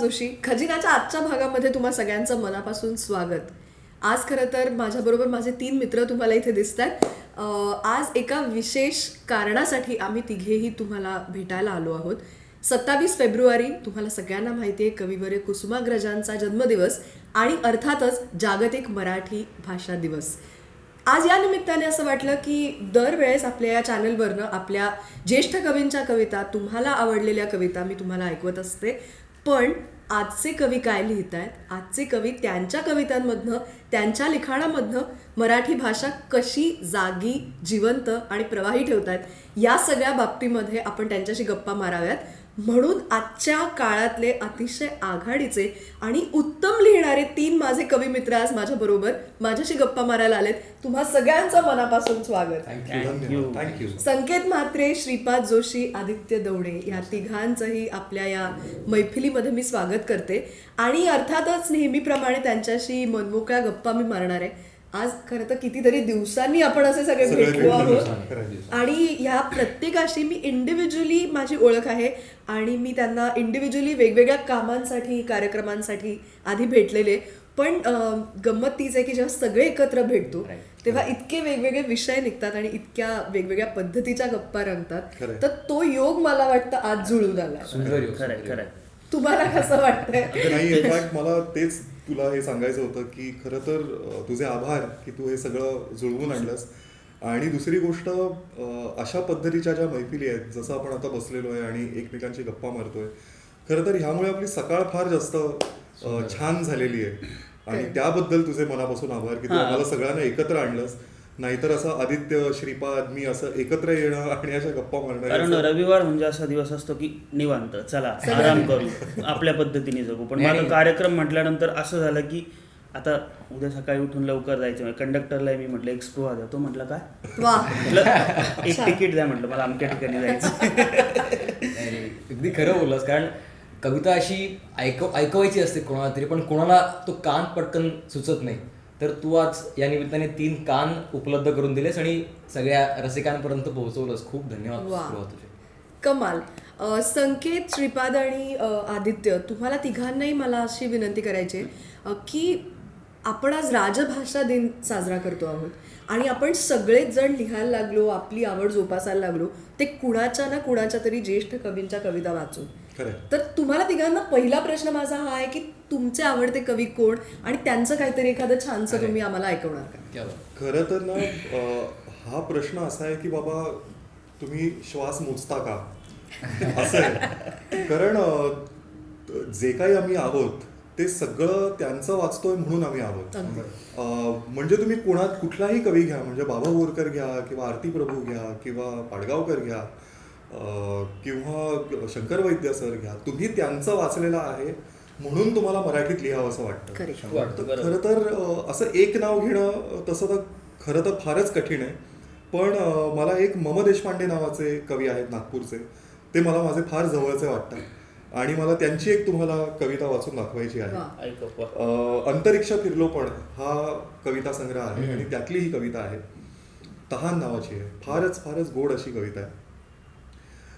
जोशी. खजिनाच्या आजच्या भागामध्ये तुम्हा सगळ्यांचं मनापासून स्वागत. आज खरं तर माझ्याबरोबर माझे 3 मित्र तुम्हाला इथे दिसत आहेत. आज एका विशेष कारणासाठी आम्ही तिघेही तुम्हाला भेटायला आलो आहोत. 27 फेब्रुवारी तुम्हाला सगळ्यांना माहिती आहे, कविवर्य कुसुमाग्रजांचा जन्मदिवस आणि अर्थातच जागतिक मराठी भाषा दिवस. आज या निमित्ताने असं वाटलं की दरवेळेस आपल्या या चॅनलवरनं आपल्या ज्येष्ठ कवींच्या कविता, तुम्हाला आवडलेल्या कविता मी तुम्हाला ऐकवत असते. पण आजचे कवी काय लिहित आहेत, आजचे कवी त्यांच्या कवितांमधनं, त्यांच्या लिखाणामधनं मराठी भाषा कशी जागी, जिवंत आणि प्रवाही ठेवत आहेत, या सगळ्या बाबतीमध्ये आपण त्यांच्याशी गप्पा माराव्यात. म्हणून आजच्या काळातले अतिशय आघाडीचे आणि उत्तम लिहिणारे 3 माझे कवी मित्र आज माझ्याबरोबर माझ्याशी गप्पा मारायला आलेत. तुम्हा सगळ्यांचं मनापासून स्वागत. थँक्यू. संकेत म्हात्रे, श्रीपाद जोशी, आदित्य दौडे या तिघांचंही आपल्या या मैफिलीमध्ये मी स्वागत करते. आणि अर्थातच नेहमीप्रमाणे त्यांच्याशी मनमोकळ्या गप्पा मी मारणार आहे. आज खरं तर कितीतरी दिवसांनी आपण असे सगळे भेटलो आहोत आणि ह्या प्रत्येकाशी मी इंडिव्हिज्युअली माझी ओळख आहे आणि मी त्यांना इंडिव्हिज्युअली वेगवेगळ्या कामांसाठी, कार्यक्रमांसाठी आधी भेटलेले. पण गंमत तीच आहे की जेव्हा सगळे एकत्र भेटतो तेव्हा इतके वेगवेगळे विषय निघतात आणि इतक्या वेगवेगळ्या पद्धतीच्या गप्पा रंगतात. तर तो योग मला वाटतं आज जुळून आला. तुम्हाला कसं वाटतंय? नाही, इनफॅक्ट मला तेच तुला हे सांगायचं होतं की खरं तर तुझे आभार की तू हे सगळं जुळवून आणलंस. आणि दुसरी गोष्ट, अशा पद्धतीच्या ज्या मैफिली आहेत, जसं आपण आता बसलेलो आहे आणि एकमेकांची गप्पा मारतोय, खरं तर ह्यामुळे आपली सकाळ फार जास्त छान झालेली आहे. आणि त्याबद्दल तुझे मनापासून आभार की तू आम्हाला सगळ्यांना एकत्र आणलंस. नाहीतर असं आदित्य, श्रीपाद, मी असं एकत्र येणं आणि अशा गप्पा मारणं, कारण रविवार म्हणजे असा दिवस असतो की निवांत, चला आराम करू, आपल्या पद्धतीने जगू. पण माझा कार्यक्रम म्हटल्यानंतर असं झालं की आता उद्या सकाळी उठून लवकर जायचं. कंडक्टरला मी म्हटलं एक स्पृहा द्या. तो म्हटलं काय, म्हटलं एक तिकीट द्या, म्हटलं मला अमक्या ठिकाणी जायचं. अगदी खरं बोललास. कारण कविता अशी ऐकवायची असते कोणाला तरी, पण कोणाला तो कान पटकन सुचत नाही. तर तू आज या निमित्ताने 3 कान उपलब्ध करून दिलेस आणि सगळ्या रसिकांपर्यंत पोहोचवलंस. खूप धन्यवाद तुझे. कमाल. संकेत, श्रीपाद आणि आदित्य, तुम्हाला तिघांनाही मला अशी विनंती करायची आहे की आपण आज राजभाषा दिन साजरा करतो आहोत आणि आपण सगळेच जण लिहायला लागलो, आपली आवड जोपासायला लागलो, ते कुणाच्या ना कुणाच्या तरी ज्येष्ठ कवींच्या कविता वाचून. तर तुम्हाला तिघांना पहिला प्रश्न माझा हा आहे की तुमचे आवडते कवी कोण आणि त्यांचं काहीतरी एखादं छानसं तुम्ही आम्हाला ऐकवणार का? खरं तर ना, हा प्रश्न असा आहे की बाबा तुम्ही श्वास मोजता का, असं आहे. कारण जे काही आम्ही आहोत ते सगळं त्यांचं वाचतोय म्हणून आम्ही आहोत. म्हणजे तुम्ही कुठलाही कवी घ्या, म्हणजे बाबा बोरकर घ्या किंवा आरती प्रभू घ्या किंवा पाडगावकर घ्या किंवा शंकर वैद्य सर घ्या, तुम्ही त्यांचं वाचलेलं आहे म्हणून तुम्हाला मराठीत लिहावं असं वाटतं. खरं तर असं एक नाव घेणं तसं तर खरं तर फारच कठीण आहे. पण मला एक म. देशपांडे नावाचे कवी आहेत नागपूरचे, ते मला माझे फार जवळचे वाटतात आणि मला त्यांची एक तुम्हाला कविता वाचून दाखवायची आहे. अंतरिक्ष फिरलो पण हा कविता संग्रह आहे आणि त्यातली ही कविता आहे, तहान नावाची आहे. फारच फारच गोड अशी कविता आहे.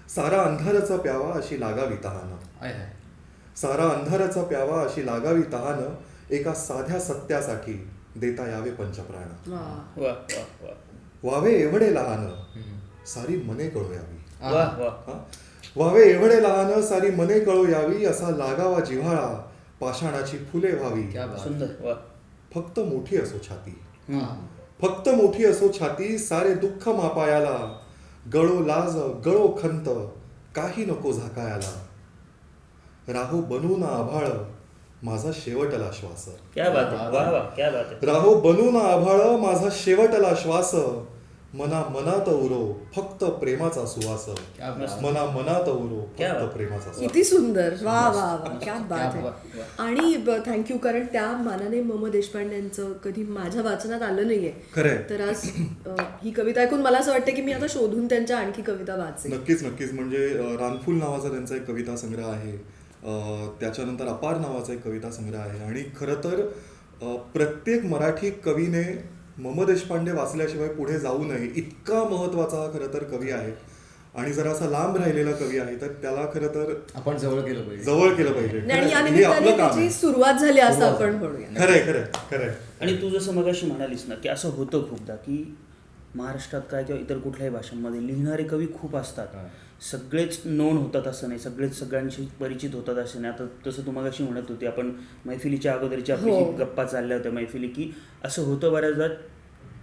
सारा अंधाराचा प्यावा अशी लागावी तहान, सारा अंधाराचा प्यावा अशी लागावी तहान, एका साध्या सत्यासाठी देता यावे पंचप्राण. वावे एवढे लहान सारी मने कळू यावी, वावे एवढे लहान सारी मने कळू यावी, असा लागावा जिव्हाळा पाषाणाची फुले व्हावी. फक्त मोठी असो छाती, फक्त मोठी असो छाती, सारे दुःख मापायाला, गळो लाज गळो खंत काही नको झाकायाला, राहो बनून आभाळ माझा शेवटला श्वास, राहो बनून आभाळ माझा शेवटला श्वास, मना मनात उरो फक्त प्रेमाचा सुवास, मना मनात उरो फक्त प्रेमाचा सुवास. किती सुंदर. वा वा वा, क्या बात आहे. आणि थँक्यू, कारण त्या मानाने म. देशपांडेंचं कधी माझ्या वाचनात आलं नाहीये. तर आज ही कविता ऐकून मला असं वाटतं की मी आता शोधून त्यांच्या आणखी कविता वाचेन. नक्कीच नक्कीच. म्हणजे रानफूल नावाचा त्यांचा एक कविता संग्रह आहे, त्याच्यानंतर अपार नावाचा एक कविता संग्रह आहे. आणि खरं तर प्रत्येक मराठी कवीने म. देशपांडे वाचल्याशिवाय पुढे जाऊ नये इतका महत्त्वाचा हा खरं तर कवी आहे. आणि जर असा लांब राहिलेला कवी आहे तर त्याला खरं तर आपण जवळ केलं पाहिजे. जवळ केलं पाहिजे. आणि या हे निमित्ताने आपलं काम त्याची आहे. सुरुवात झाली असं आपण म्हणूया. खरंय खरंय खरंय. आणि तू जसं मगाशी म्हणालीस ना की असं होतं खूपदा की महाराष्ट्रात काय किंवा इतर कुठल्याही भाषांमध्ये लिहिणारे कवी खूप असतात. सगळेच नोन होतात असं नाही, सगळेच सगळ्यांशी परिचित होतात असं नाही. आता तसं तू मगाशी म्हणत होती, आपण मैफिलीच्या अगोदरची आपली जी गप्पा चालल्या होत्या मैफिली, की असं होतं बऱ्याचदा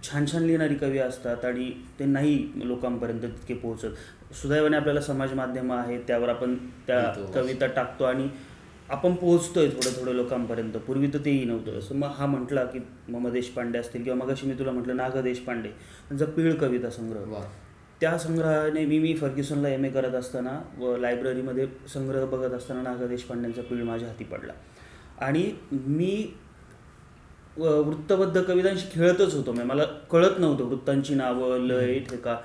छान छान लिहिणारी कवी असतात आणि ते नाही लोकांपर्यंत तितके पोहोचत. सुदैवाने आपल्याला समाज माध्यमं आहेत, त्यावर आपण त्या कविता टाकतो आणि आपण पोहोचतोय थोडं थोडं लोकांपर्यंत. पूर्वी तर तेही नव्हतं. असं मग हा म्हटला की म देशपांडे असतील किंवा मगाशी मी तुला म्हटलं नाग देशपांडे त्यांचा पीळ कविता संग्रह, त्या संग्रहाने मी फर्ग्युसनला MA करत असताना व लायब्ररीमध्ये संग्रह बघत असताना नाग देशपांडेंचा पीळ माझ्या हाती पडला आणि मी वृत्तबद्ध कवितांशी खेळतच होतो. मला कळत नव्हतं वृत्तांची नावं, लय, ठेका.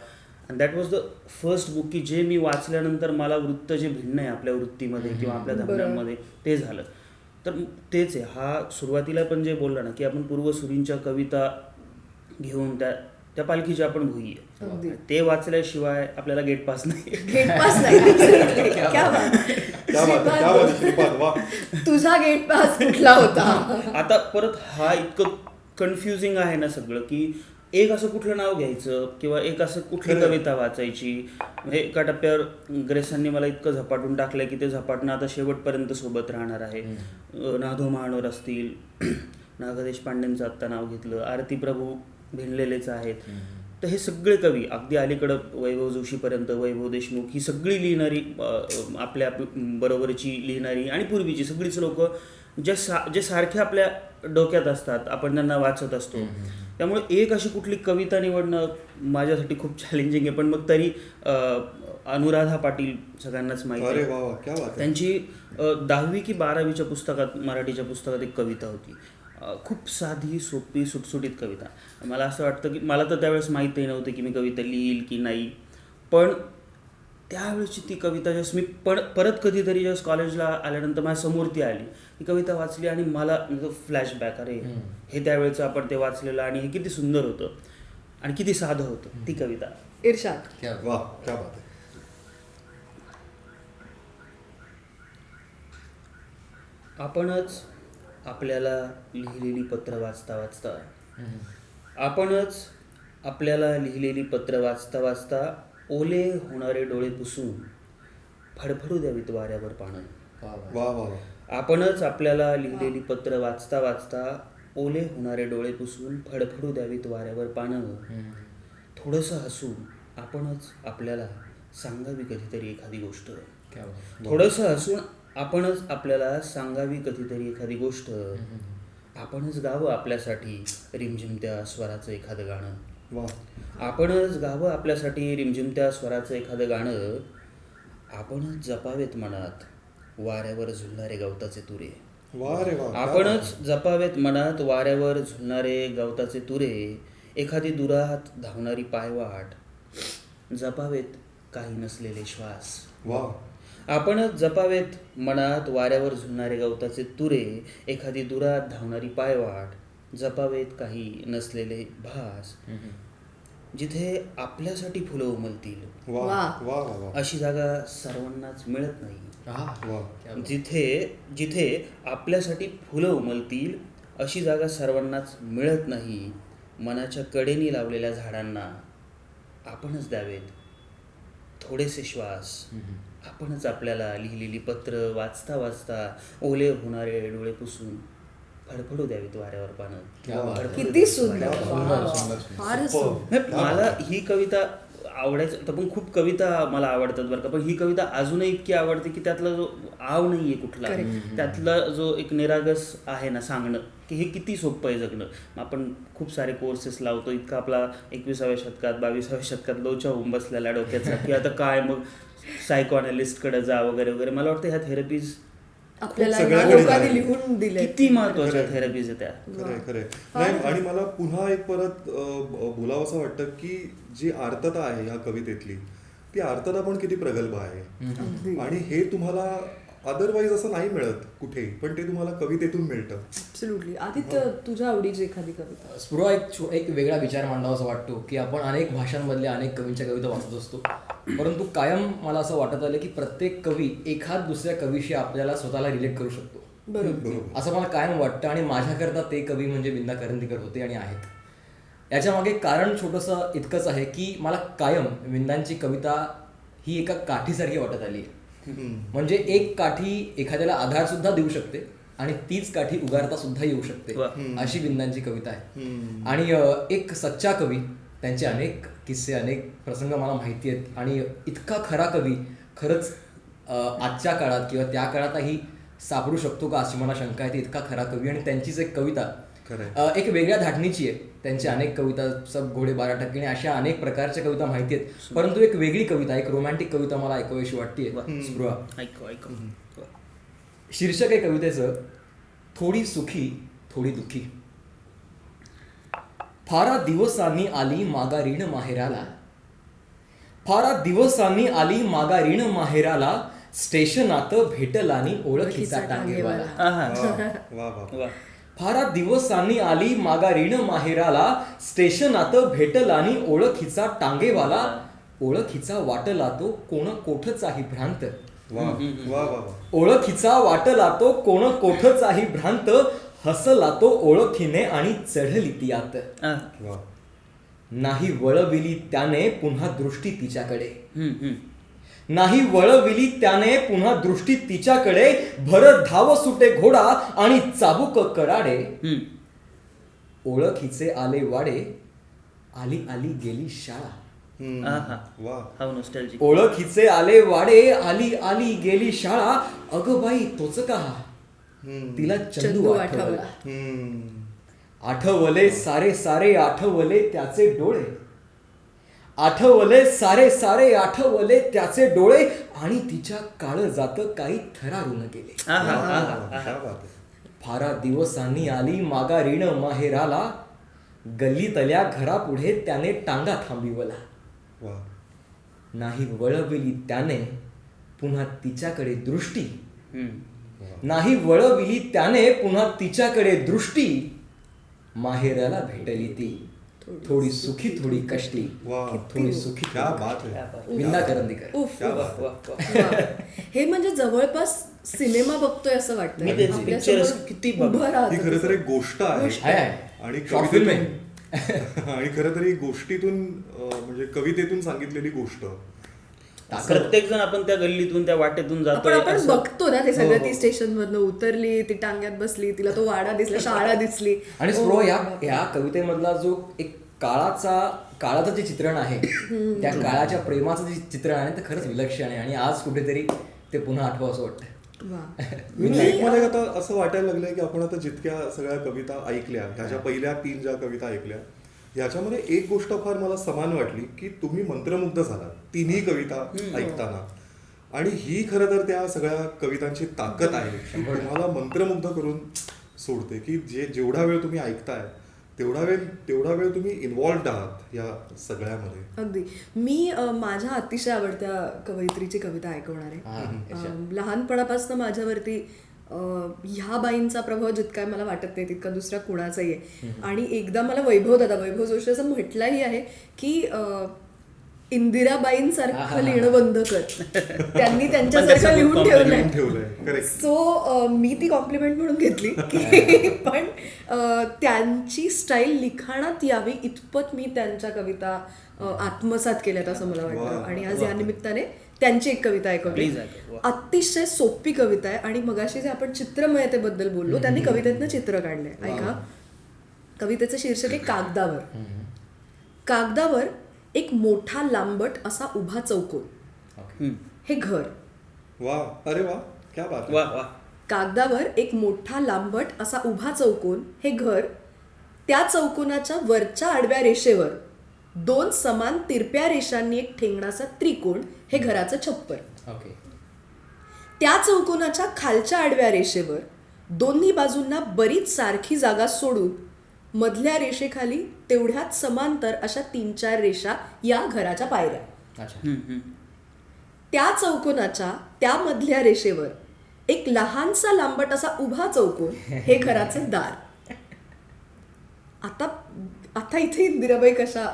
And that was the first book की जे मी वाचल्यानंतर मला वृत्त जे भिन्न आहे आपल्या वृत्तीमध्ये किंवा आपल्या धमन्यांमध्ये ते झालं. तर तेच आहे, हा सुरुवातीला पण जे बोलला ना की आपण पूर्वसुरींच्या कविता घेऊन त्या पालखीची आपण भुई आहे, ते वाचल्याशिवाय आपल्याला गेट पास नाही. गेट पास नाही. क्या बात. क्या बात आहे, क्या बात आहे, श्रीपाद, वा. तुझा गेट पास कुठला होता? आता परत हा इतकं कन्फ्युजिंग आहे ना सगळं की एक असं कुठलं नाव घ्यायचं किंवा एक असं कुठली कविता वाचायची. म्हणजे एका टप्प्यावर ग्रेसांनी मला इतकं झपाटून टाकलंय की ते झपाटणं आता शेवटपर्यंत सोबत राहणार आहे. नाधो महानोर असतील, नाग देशपांडेंचं आत्ता नाव घेतलं, आरती प्रभू भिनलेलेच आहेत. तर हे सगळे कवी अगदी अलीकडं वैभव जोशीपर्यंत, वैभव देशमुख, ही सगळी लिहिणारी आपल्या बरोबरची लिहिणारी आणि पूर्वीची सगळीच लोक जे सारखे आपल्या डोक्यात असतात, आपण त्यांना वाचत असतो. त्यामुळे एक अशी कुठली कविता निवडणं माझ्यासाठी खूप चॅलेंजिंग आहे. पण मग तरी अनुराधा पाटील सगळ्यांनाच माहिती आहे, त्यांची 10वी की 12वीच्या पुस्तकात, मराठीच्या पुस्तकात एक कविता होती, खूप साधी सोपी सुटसुटीत कविता. मला असं वाटतं की मला तर त्यावेळेस माहीतही नव्हतं की मी कविता लिहील की नाही, पण त्यावेळेची ती कविता ज्यावेळेस मी परत कधीतरी ज्यावेळेस कॉलेजला आल्यानंतर माझ्यासमोर ती आली, ती कविता वाचली आणि मला फ्लॅशबॅक, अरे हे त्यावेळेचं आपण ते वाचलेलं आणि हे किती सुंदर होतं आणि किती साधं होतं ती कविता. इर्शाद. वा, क्या बात आहे. आपणच आपल्याला लिहिलेली पत्र वाचता वाचता, आपणच आपल्याला लिहिलेली पत्र वाचता वाचता ओले होणारे डोळे पुसून फडफडू द्यावीत वाऱ्यावर पानं. वा वा. आपणच आपल्याला लिहिलेली पत्र वाचता वाचता ओले होणारे डोळे पुसून फडफडू द्यावीत वाऱ्यावर पानं. थोडंसं हसून आपणच आपल्याला सांगावी कधीतरी एखादी गोष्ट. थोडंसं हसून आपणच आपल्याला सांगावी कधीतरी एखादी गोष्ट. आपणच गावं आपल्यासाठी रिमझिमत्या स्वराचं एखादं गाणं. वा. आपणच गावं आपल्यासाठी रिमझिमत्या स्वराचं एखादं गाणं. आपणच जपावेत मनात वाऱ्यावर झुलणारे गवताचे तुरे. वा रे वा. आपणच जपावेत मनात वाऱ्यावर झुलणारे गवताचे तुरे. एखादी दुरात धावणारी पायवाट, जपावेत काही नसलेले श्वास. वा. आपणच जपावेत मनात वाऱ्यावर झुलणारे गवताचे तुरे. एखादी दुरात धावणारी पायवाट, जपावेत काही नसलेले भास. जिथे आपल्यासाठी फुलं उमलतील वा वा वा. अशी जागा सर्वांनाच मिळत नाही. वा. जिथे आपल्यासाठी फुलं उमलतील अशी जागा सर्वांनाच मिळत नाही. मनाच्या कडेने लावलेल्या झाडांना आपणच द्यावेत थोडेसे श्वास. आपणच आपल्याला लिहिलेली पत्र वाचता वाचता ओले होणारे डोळे पुसून फडफडू द्यावीत वाऱ्यावर पानं. किती सुंदर. फारच सुंदर. मला ही कविता आवडायचं तर पण खूप कविता मला आवडतात बरं का, पण ही कविता अजूनही इतकी आवडते की त्यातला जो आव नाहीये कुठला, त्यातला जो एक निरागस आहे ना सांगणं, की हे किती सोपं आहे जगणं. आपण खूप सारे कोर्सेस लावतो, इतका आपला 21व्या शतकात 22व्या शतकात लोचा होऊन बसलेला डोक्याचा की आता काय मग सायको अनालिस्टकडे जा वगैरे वगैरे. मला वाटतं ह्या थेरपीज आपल्याला लोकांनी लिहून दिले, किती महत्वाच्या थेरपीज आहेत त्या. खरंय खरंय. नाही, आणि मला पुन्हा एक परत बोलावंसं वाटतं की जी आर्तता आहे ह्या कवितेतली, ती आर्तता पण किती प्रगल्भ आहे आणि हे तुम्हाला अदरवाईज असं नाही मिळत कुठेही, पण ते तुम्हाला कवितेतून मिळतं. ऍब्सोल्युटली. आदित्य, तुझ्या आवडीची एखादी कविता? स्पृहा एक वेगळा विचार मांडावा असं वाटतो की आपण अनेक भाषांमधल्या अनेक कवींच्या कविता वाचत असतो, परंतु कायम मला असं वाटत आलं की प्रत्येक कवी एखाद दुसऱ्या कवीशी आपल्याला स्वतःला रिलेट करू शकतो. बरोबर. असं मला कायम वाटतं आणि माझ्याकरता ते कवी म्हणजे विंदा करंदीकर होते आणि आहेत. याच्या मागे कारण छोटंसं इतकंच आहे की मला कायम विंदांची कविता ही एका काठीसारखी वाटत आली आहे. म्हणजे एक काठी एखाद्याला आधार सुद्धा देऊ शकते आणि तीच काठी उगारता सुद्धा येऊ शकते, अशी विंदांची कविता आहे. आणि एक सच्चा कवी, त्यांचे अनेक किस्से अनेक प्रसंग मला माहिती आहेत आणि इतका खरा कवी खरंच आजच्या काळात किंवा त्या काळातही सापडू शकतो का अशी मला शंका आहे. ती इतका खरा कवी आणि त्यांचीच एक कविता एक वेगळ्या धाटणीची आहे. त्यांची अनेक कविता, सब घोडे 12% अशा अनेक प्रकारच्या कविता माहिती आहेत, परंतु एक वेगळी कविता, एक रोमॅन्टिक कविता मला ऐकावीशी वाटते. स्पृहा. शीर्षक आहे कवितेचं, थोडी सुखी थोडी दुःखी. फारा दिवसांनी आली माघारीण माहेराला, फारा दिवसांनी आली माघारीण माहेराला, स्टेशनात भेटलानी ओळखीचा टांगेवाला. फारा दिवसांनी आली माघारीण माहेराला, स्टेशनात भेटलानी ओळखीचा टांगेवाला, ओळखीचा वाटला तो कोण कोठचाही भ्रांत, ओळखीचा वाटला तो कोण कोठचाही भ्रांत, हसला तो ओळखीने आणि चढली ती आत. नाही वळविली त्याने पुन्हा दृष्टी तिच्याकडे, नाही वळविली त्याने पुन्हा दृष्टी तिच्याकडे, भरत धाव सुटे घोडा आणि चाबूक कडाडे, ओळखीचे आले वाडे, आली आली गेली शाळा. ओळखीचे आले वाडे, आली आली गेली शाळा, अगं बाई तोच का, तिला चंदू आठवला. आठवले सारे सारे आठवले त्याचे डोळे, आठवले सारे सारे आठवले त्याचे डोळे, आणि तिच्या काळजात काही थरारून गेले. फारा दिवसांनी आली माघारीण माहेराला, गल्लीतल्या घरापुढे त्याने टांगा थांबिवला. नाही वळविली त्याने पुन्हा तिच्याकडे दृष्टी, नाही वळविली त्याने पुन्हा तिच्याकडे दृष्टी, माहेराला भेटली ती थोडी सुखी थोडी कष्टी, थोडी सुखी. विंदा करंदीकर. हे म्हणजे जवळपास सिनेमा बघतोय असं वाटतं. किती खरं तर एक गोष्ट आहे आणि फिल्म आहे आणि खरं तर ही गोष्टीतून म्हणजे कवितेतून सांगितलेली गोष्ट. प्रत्येक जण आपण त्या गल्लीतून त्या वाटेतून जातो, आपण बघतो ना ते सगळं. ती स्टेशन मधनं उतरली, ती टांग्यात बसली, तिला तो वाडा दिसला, शाळा दिसली. आणि या कवितेमधला जो एक काळाचं जे चित्रण आहे, त्या काळाच्या प्रेमाचं जे चित्रण आहे ते खरंच विलक्षण आहे आणि आज कुठेतरी ते पुन्हा आठवं असं वाटतं. मला आता असं वाटायला लागलंय की आपण आता जितक्या सगळ्या कविता ऐकल्या, ह्याच्या पहिल्या 3 ज्या कविता ऐकल्या, याच्यामध्ये एक गोष्ट फार मला समान वाटली की तुम्ही मंत्रमुग्ध झालात तिन्ही कविता ऐकताना. आणि ही खरं तर त्या सगळ्या कवितांची ताकद आहे की तुम्हाला मंत्रमुग्ध करून सोडते, की जेवढा वेळ तुम्ही ऐकताय तेवढा वेळ तुम्ही इन्व्हॉल्व्ड आहात या सगळ्यामध्ये. अगदी. मी माझ्या अतिशय आवडत्या कवयित्रीची कविता ऐकवणार आहे. लहानपणापासून माझ्यावरती ह्या बाईंचा प्रभाव जितका मला वाटत नाही तितका दुसऱ्या कुणाचाही आहे. आणि एकदा मला वैभव जोशी असं म्हटलंही आहे की इंदिराबाईंसारखं लिहिणं बंद कर, त्यांनी त्यांच्यासारखं लिहून ठेवलंय. सो मी ती कॉम्प्लिमेंट म्हणून घेतली की पण त्यांची स्टाईल लिखाणात यावी इतपत मी त्यांच्या कविता आत्मसात केल्यात असं मला वाटतं. आणि आज या निमित्ताने त्यांची एक कविता ऐकवली. अतिशय सोपी कविता आहे आणि मगाशी जे आपण चित्रमयतेबद्दल बोललो, त्यांनी कवितेतनं चित्र काढलंय. ऐका, कवितेचं शीर्षक आहे कागदावर. कागदावर एक मोठा लांबट असा उभा चौकोन, हे घर. वा, अरे वा, क्या बात. कागदावर एक मोठा लांबट असा उभा चौकोन, हे घर. त्या चौकोनाच्या वरच्या आडव्या रेषेवर 2 समान तिरप्या रेषांनी एक ठेंगणाचा त्रिकोण, हे घराचं छप्पर. त्या चौकोनाच्या खालच्या आडव्या रेषेवर दोन्ही बाजूंना बरीच सारखी जागा सोडून मधल्या रेषेखाली तेवढ्याच समांतर अशा 3-4 रेषा या घराच्या पायऱ्या. त्या चौकोनाच्या त्या मधल्या रेषेवर एक लहानसा लांबट असा उभा चौकोन, हे घराचं दार. आता इथे इंदिराबाई कशा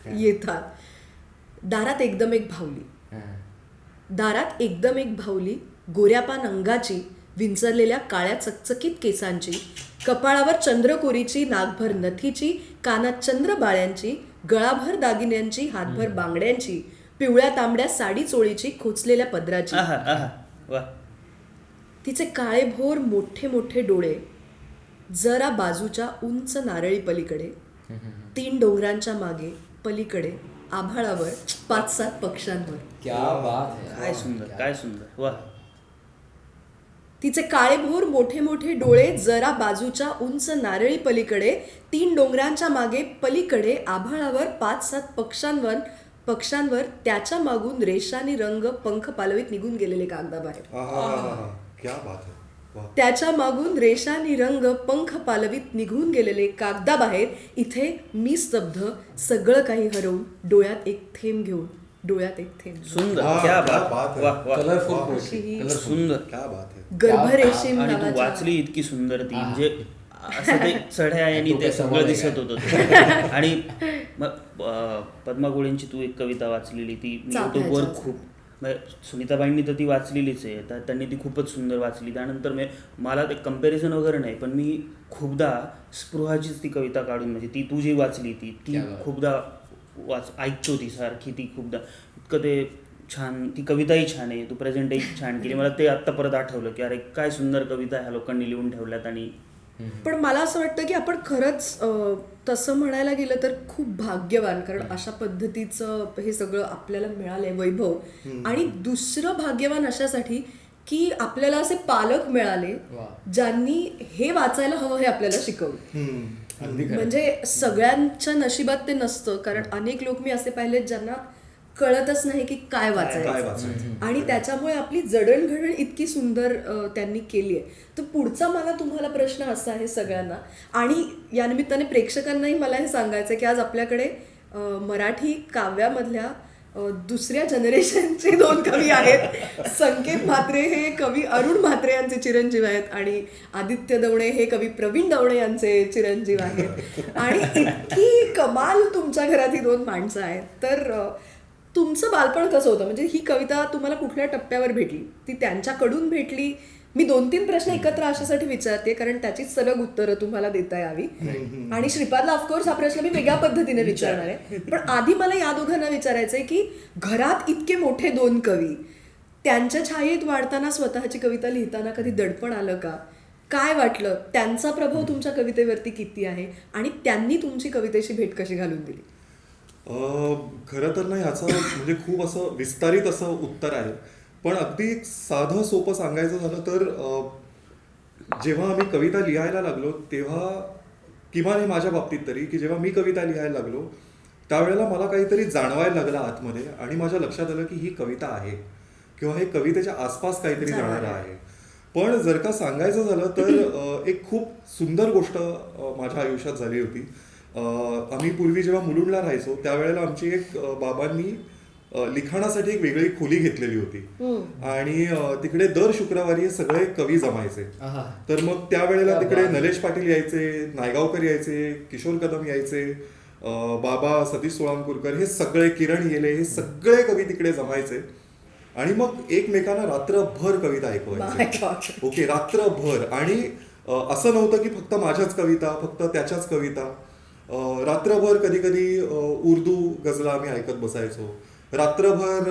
येतात. दारात एकदम एक भावली, दारात एकदम एक भावली, गोऱ्यापान अंगाची, विंचरलेल्या काळ्या चकचकीत केसांची, कपाळावर चंद्रकोरीची, नागभर नथीची, कानात चंद्रबाळ्यांची, गळाभर दागिन्यांची, हातभर बांगड्यांची, पिवळ्या तांबड्या साडी चोळीची, खोचलेल्या पदराची. आहा आहा वा. तिचे काळेभोर मोठे मोठे डोळे जरा बाजूच्या उंच नारळी पलीकडे, 3 डोंगरांच्या मागे पलीकडे, आभाळावर 5-7 पक्ष्यांवर. क्या बात है. काय सुंदर काय सुंदर वा. तिचे काळेभोर मोठे मोठे डोळे जरा बाजूच्या उंच नारळी पलीकडे, 3 डोंगरांच्या मागे पलीकडे, आभाळावर 5-7 पक्ष्यांवर त्याच्या मागून रेशानी रंग पंख पालवीत निघून गेलेले कागदाबाहेर. आहा, क्या बात आहे. वा. त्याच्या मागून रेशानी रंग पंख पालवीत निघून गेलेले कागदाबाहेर. इथे मी स्तब्ध, सगळं काही हरवून, डोळ्यात एक थेंब घेऊन, डोळ्यात एक थेंब. सुंदर वा, क्या क्या बात बात है. वा वा. कलरफुल अशी पोएट्री. ही कलरफुल. सुंदर क्या बात आहे. गर्भरेशीम आणि तू नावाच्या वाचली इतकी सुंदर ती म्हणजे असं ते चढ्या आणि तो ते काय सगळं संवाद दिसत आहे होतं ते. आणि मग पद्मा गोळेंची तू एक कविता वाचलेली ती मी चाफ्याच्या युट्यूबवर झाडा. खूप म्हणजे सुनीताबाईंनी तर ती वाचलेलीच आहे, त्यांनी ती खूपच सुंदर वाचली. त्यानंतर मला ते कंपॅरिझन वगैरे नाही, पण मी खूपदा स्पृहाचीच ती कविता काढून म्हणजे ती तू जी वाचली ती क्या बात. खूपदा ऐकतो ती सारखी ती खूपदा. इतकं ते छान, ती कविताही छान आहे, तू प्रेझेंटही छान केली. मला ते आत्ता परत आठवलं की अरे काय सुंदर कविता ह्या लोकांनी लिहून ठेवल्यात. आणि पण मला असं वाटतं की आपण खरंच तसं म्हणायला गेलं तर खूप भाग्यवान, कारण अशा पद्धतीचं हे सगळं आपल्याला मिळालंय वैभव. आणि दुसरं भाग्यवान अशासाठी की आपल्याला असे पालक मिळाले वा. ज्यांनी हे वाचायला हवं हे आपल्याला शिकवलं. अगदी खरं. म्हणजे सगळ्यांच्या नशिबात ते नसतं, कारण अनेक लोक मी असे पाहिलेत ज्यांना कळतच नाही की काय काय वाचायचं. वाचायचं. आणि त्याच्यामुळे आपली जडणघडण इतकी सुंदर त्यांनी केली आहे. तर पुढचा मला तुम्हाला प्रश्न असा आहे सगळ्यांना, आणि या निमित्ताने प्रेक्षकांनाही मला हे सांगायचं आहे की आज आपल्याकडे मराठी काव्यामधल्या दुसऱ्या जनरेशनचे 2 कवी आहेत. संकेत म्हात्रे हे कवी अरुण म्हात्रे यांचे चिरंजीव आहेत, आणि आदित्य दवणे हे कवी प्रवीण दवणे यांचे चिरंजीव आहेत. आणि इतकी कमाल तुमच्या घरात ही 2 माणसं आहेत. तर तुमचं बालपण कसं होतं? म्हणजे ही कविता तुम्हाला कुठल्या टप्प्यावर भेटली? ती त्यांच्याकडून भेटली? मी 2-3 प्रश्न एकत्र अशासाठी विचारते कारण त्याचीच सलग उत्तरं तुम्हाला देता यावी. आणि श्रीपादला ऑफकोर्स हा प्रश्न मी वेगळ्या पद्धतीने विचारणार आहे, पण आधी मला या दोघांना विचारायचंय की घरात इतके मोठे 2 कवी, त्यांच्या छायेत वाढताना स्वतःची कविता लिहिताना कधी दडपण आलं का? काय वाटलं? त्यांचा प्रभाव तुमच्या कवितेवरती किती आहे आणि त्यांनी तुमची कवितेची भेट कशी घालून दिली? खरं तर ना ह्याचं म्हणजे खूप असं विस्तारित असं उत्तर आहे, पण अगदी साधं सोपं सांगायचं झालं तर जेव्हा आम्ही कविता लिहायला लागलो तेव्हा, किमान हे माझ्या बाबतीत तरी, की जेव्हा मी कविता लिहायला लागलो त्यावेळेला मला काहीतरी जाणवायला लागलं आतमध्ये, आणि माझ्या लक्षात आलं की ही कविता आहे किंवा हे कवितेच्या आसपास काहीतरी जाणारं आहे. पण जर का सांगायचं झालं तर एक खूप सुंदर गोष्ट माझ्या आयुष्यात झाली होती. आम्ही पूर्वी जेव्हा मुलुंडला राहायचो त्यावेळेला आमची एक बाबांनी लिखाणासाठी एक वेगळी खोली घेतलेली होती, आणि तिकडे दर शुक्रवारी हे सगळे कवी जमायचे. तर मग त्यावेळेला तिकडे नलेश पाटील यायचे, नायगावकर यायचे, किशोर कदम यायचे, बाबा सतीश सोळांकुरकर, हे सगळे, किरण येले, हे सगळे कवी तिकडे जमायचे. आणि मग एकमेकांना रात्रभर कविता ऐकवायचे. ओके, रात्रभर. आणि असं नव्हतं की फक्त माझ्याच कविता, फक्त त्याच्याच कविता. रात्रभर कधी कधी उर्दू गजला आम्ही ऐकत बसायचो. रात्रभर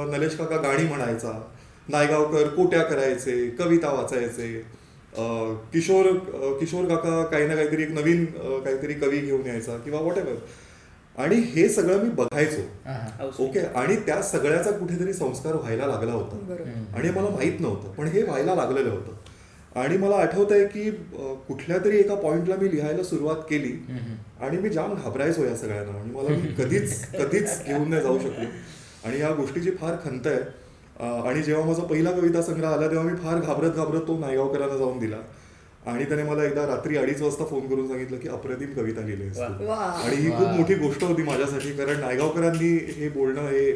नलेश काका गाणी म्हणायचा, नायगावकर कोट्या करायचे, कविता वाचायचे, किशोर काका काही ना काहीतरी एक नवीन काहीतरी कवी घेऊन यायचा किंवा व्हॉट एव्हर. आणि हे सगळं मी बघायचो. ओके, आणि त्या सगळ्याचा कुठेतरी संस्कार व्हायला लागला होता, आणि मला माहित नव्हतं पण हे व्हायला लागलेलं होतं. आणि मला आठवत आहे की कुठल्या तरी एका पॉइंटला मी लिहायला सुरुवात केली आणि मी जाम घाबरायचो या सगळ्यांना, आणि मला कधीच घेऊन नाही जाऊ शकलो, आणि या गोष्टीची फार खंत आहे. आणि जेव्हा माझा पहिला कविता संग्रह आला तेव्हा मी फार घाबरत तो नायगावकरांना जाऊन दिला, आणि त्याने मला एकदा रात्री 2:30 वाजता फोन करून सांगितलं की अप्रतिम कविता लिहिली असते. आणि ही खूप मोठी गोष्ट होती माझ्यासाठी, कारण नायगावकरांनी हे बोलणं हे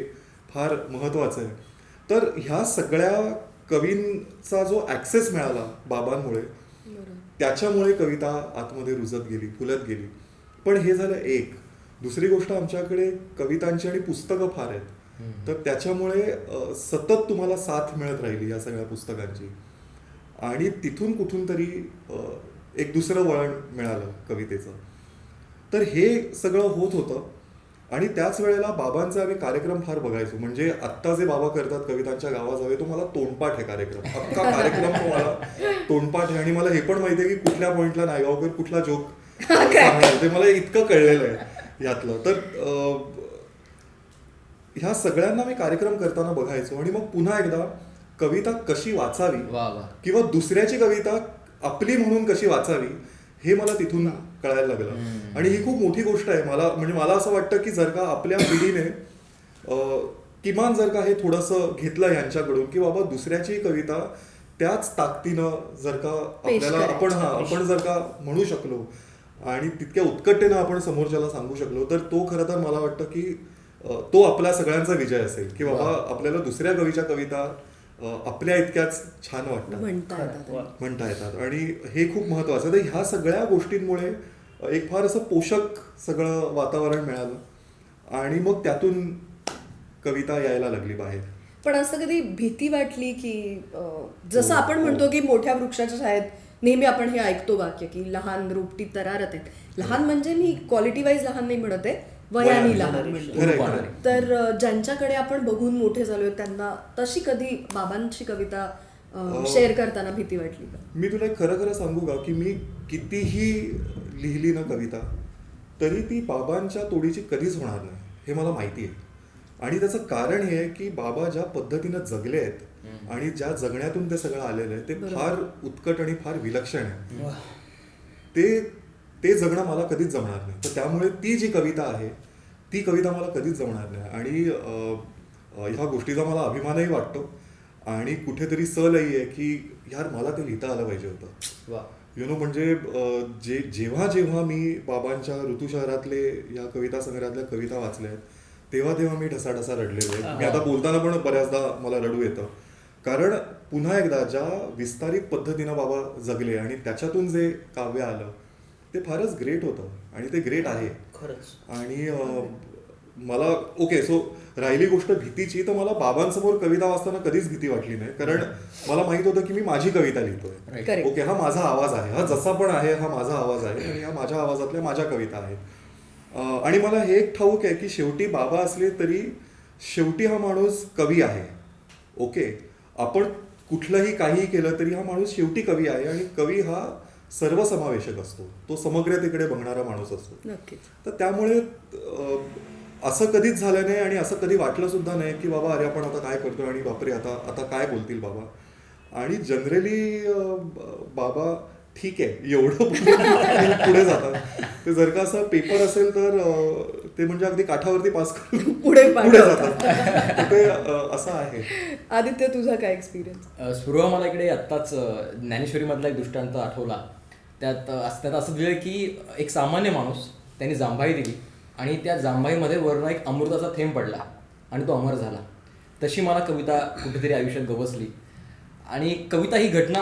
फार महत्वाचं आहे. तर ह्या सगळ्या कवींचा जो ऍक्सेस मिळाला बाबांमुळे, त्याच्यामुळे कविता आतमध्ये रुजत गेली, फुलत गेली. पण हे झालं एक. दुसरी गोष्ट, आमच्याकडे कवितांची आणि पुस्तकं फार आहेत. तर त्याच्यामुळे सतत तुम्हाला साथ मिळत राहिली या सगळ्या पुस्तकांची आणि तिथून कुठून तरी एक दुसरं वळण मिळालं कवितेचं. तर हे सगळं होत होतं आणि त्याच वेळेला बाबांचे आम्ही कार्यक्रम फार बघायचो. म्हणजे आत्ता जे बाबा करतात कवितांच्या गावाजावे तो मला तोंडपाठ आहे कार्यक्रम, अख्खा कार्यक्रम तो मला तोंडपाठ आहे. आणि मला हे पण माहिती आहे की कुठल्या पॉइंटला नायगावकर कुठला जोक सांगणार ते मला इतकं कळलेलं आहे यातलं. तर ह्या सगळ्यांना मी कार्यक्रम करताना बघायचो आणि मग पुन्हा एकदा कविता कशी वाचावी किंवा दुसऱ्याची कविता आपली म्हणून कशी वाचावी हे मला तिथून कळायला लागलं. आणि ही खूप मोठी गोष्ट आहे. मला असं वाटतं की जर का आपल्या पिढीने किमान जर का हे थोडंसं घेतलं यांच्याकडून की बाबा दुसऱ्याची कविता त्याच ताकदीनं जर का आपल्याला आपण जर का म्हणू शकलो आणि तितक्या उत्कटतेनं आपण समोरच्याला सांगू शकलो तर तो खरं तर मला वाटतं की तो आपल्या सगळ्यांचा विजय असेल की बाबा आपल्याला दुसऱ्या कवीच्या कविता आपल्या इतक्याच छान वाटतात, म्हणता येतात. आणि हे खूप महत्वाचं. तर ह्या सगळ्या गोष्टींमुळे एक फार असं पोषक सगळं वातावरण मिळालं आणि मग त्यातून कविता यायला लागली बाहेर. पण असं कधी भीती वाटली की जसं आपण म्हणतो की मोठ्या वृक्षाच्या छायेत नेहमी आपण हे ऐकतो वाक्य की लहान रोपटी तरारत आहेत. लहान म्हणजे मी क्वालिटी वाईज लहान नाही म्हणत आहे, वयाने लहान म्हणतो. तर ज्यांच्याकडे आपण बघून मोठे झालोय त्यांना तशी कधी बाबांची कविता शेअर करताना भीती वाटली का? मी तुला खरं सांगू का की मी कितीही लिहिली ना कविता तरी ती बाबांच्या तोडीची कधीच होणार नाही हे मला माहिती आहे. आणि त्याचं कारण हे आहे की बाबा ज्या पद्धतीनं जगले आहेत आणि ज्या जगण्यातून ते सगळं आलेलं आहे ते फार उत्कट आणि फार विलक्षण आहे. ते जगणं मला कधीच जमणार नाही. तर त्यामुळे ती जी कविता आहे ती कविता मला कधीच जमणार नाही. आणि ह्या गोष्टीचा मला अभिमानही वाटतो आणि कुठेतरी सलही आहे की यार मला ते लिहिता आलं पाहिजे होतं. म्हणजे जेव्हा जेव्हा मी बाबांच्या ऋतुशहरातले या कविता संग्रहातल्या कविता वाचल्या आहेत तेव्हा मी ढसाढसा रडलेलो आहे. मी आता बोलताना पण बऱ्याचदा मला रडू येतं. कारण पुन्हा एकदा ज्या विस्तारित पद्धतीनं बाबा जगले आणि त्याच्यातून जे काव्य आलं ते फारच ग्रेट होतं आणि ते ग्रेट आहे खरंच. आणि मला सो राहिली गोष्ट भीतीची तर मला बाबांसमोर कविता वाचताना कधीच भीती वाटली नाही. कारण मला माहित होतं की मी माझी कविता लिहितोय. हा माझा आवाज आहे, हा जसा पण आहे हा माझा आवाज आहे आणि ह्या माझ्या आवाजातल्या माझ्या कविता आहेत. आणि मला हे एक ठाऊक आहे की शेवटी बाबा असले तरी शेवटी हा माणूस कवी आहे. आपण कुठलंही काहीही केलं तरी हा माणूस शेवटी कवी आहे आणि कवी हा सर्वसमावेशक असतो, तो समग्रतेकडे बघणारा माणूस असतो. तर त्यामुळे असं कधीच झालं नाही आणि असं कधी वाटलं सुद्धा नाही की बाबा अरे आपण आता काय करतोय आणि बापरे आता काय बोलतील बाबा. आणि जनरली बाबा ठीक आहे एवढं पुढे जातात. ते जर का असं पेपर असेल तर ते म्हणजे अगदी काठावरती पास करून पुढे जातात. ते असं आहे. आदित्य तुझा काय एक्सपिरियन्स? स्पृहा मला इकडे आत्ताच ज्ञानेश्वरी मधला एक दृष्टांत आठवला. त्यात असं दिलं की एक सामान्य माणूस त्यांनी जांभाई दिली आणि त्या जांभाईमध्ये वरून एक अमृताचा थेंब पडला आणि तो अमर झाला. तशी मला कविता कुठेतरी आयुष्यात गवसली. आणि कविता ही घटना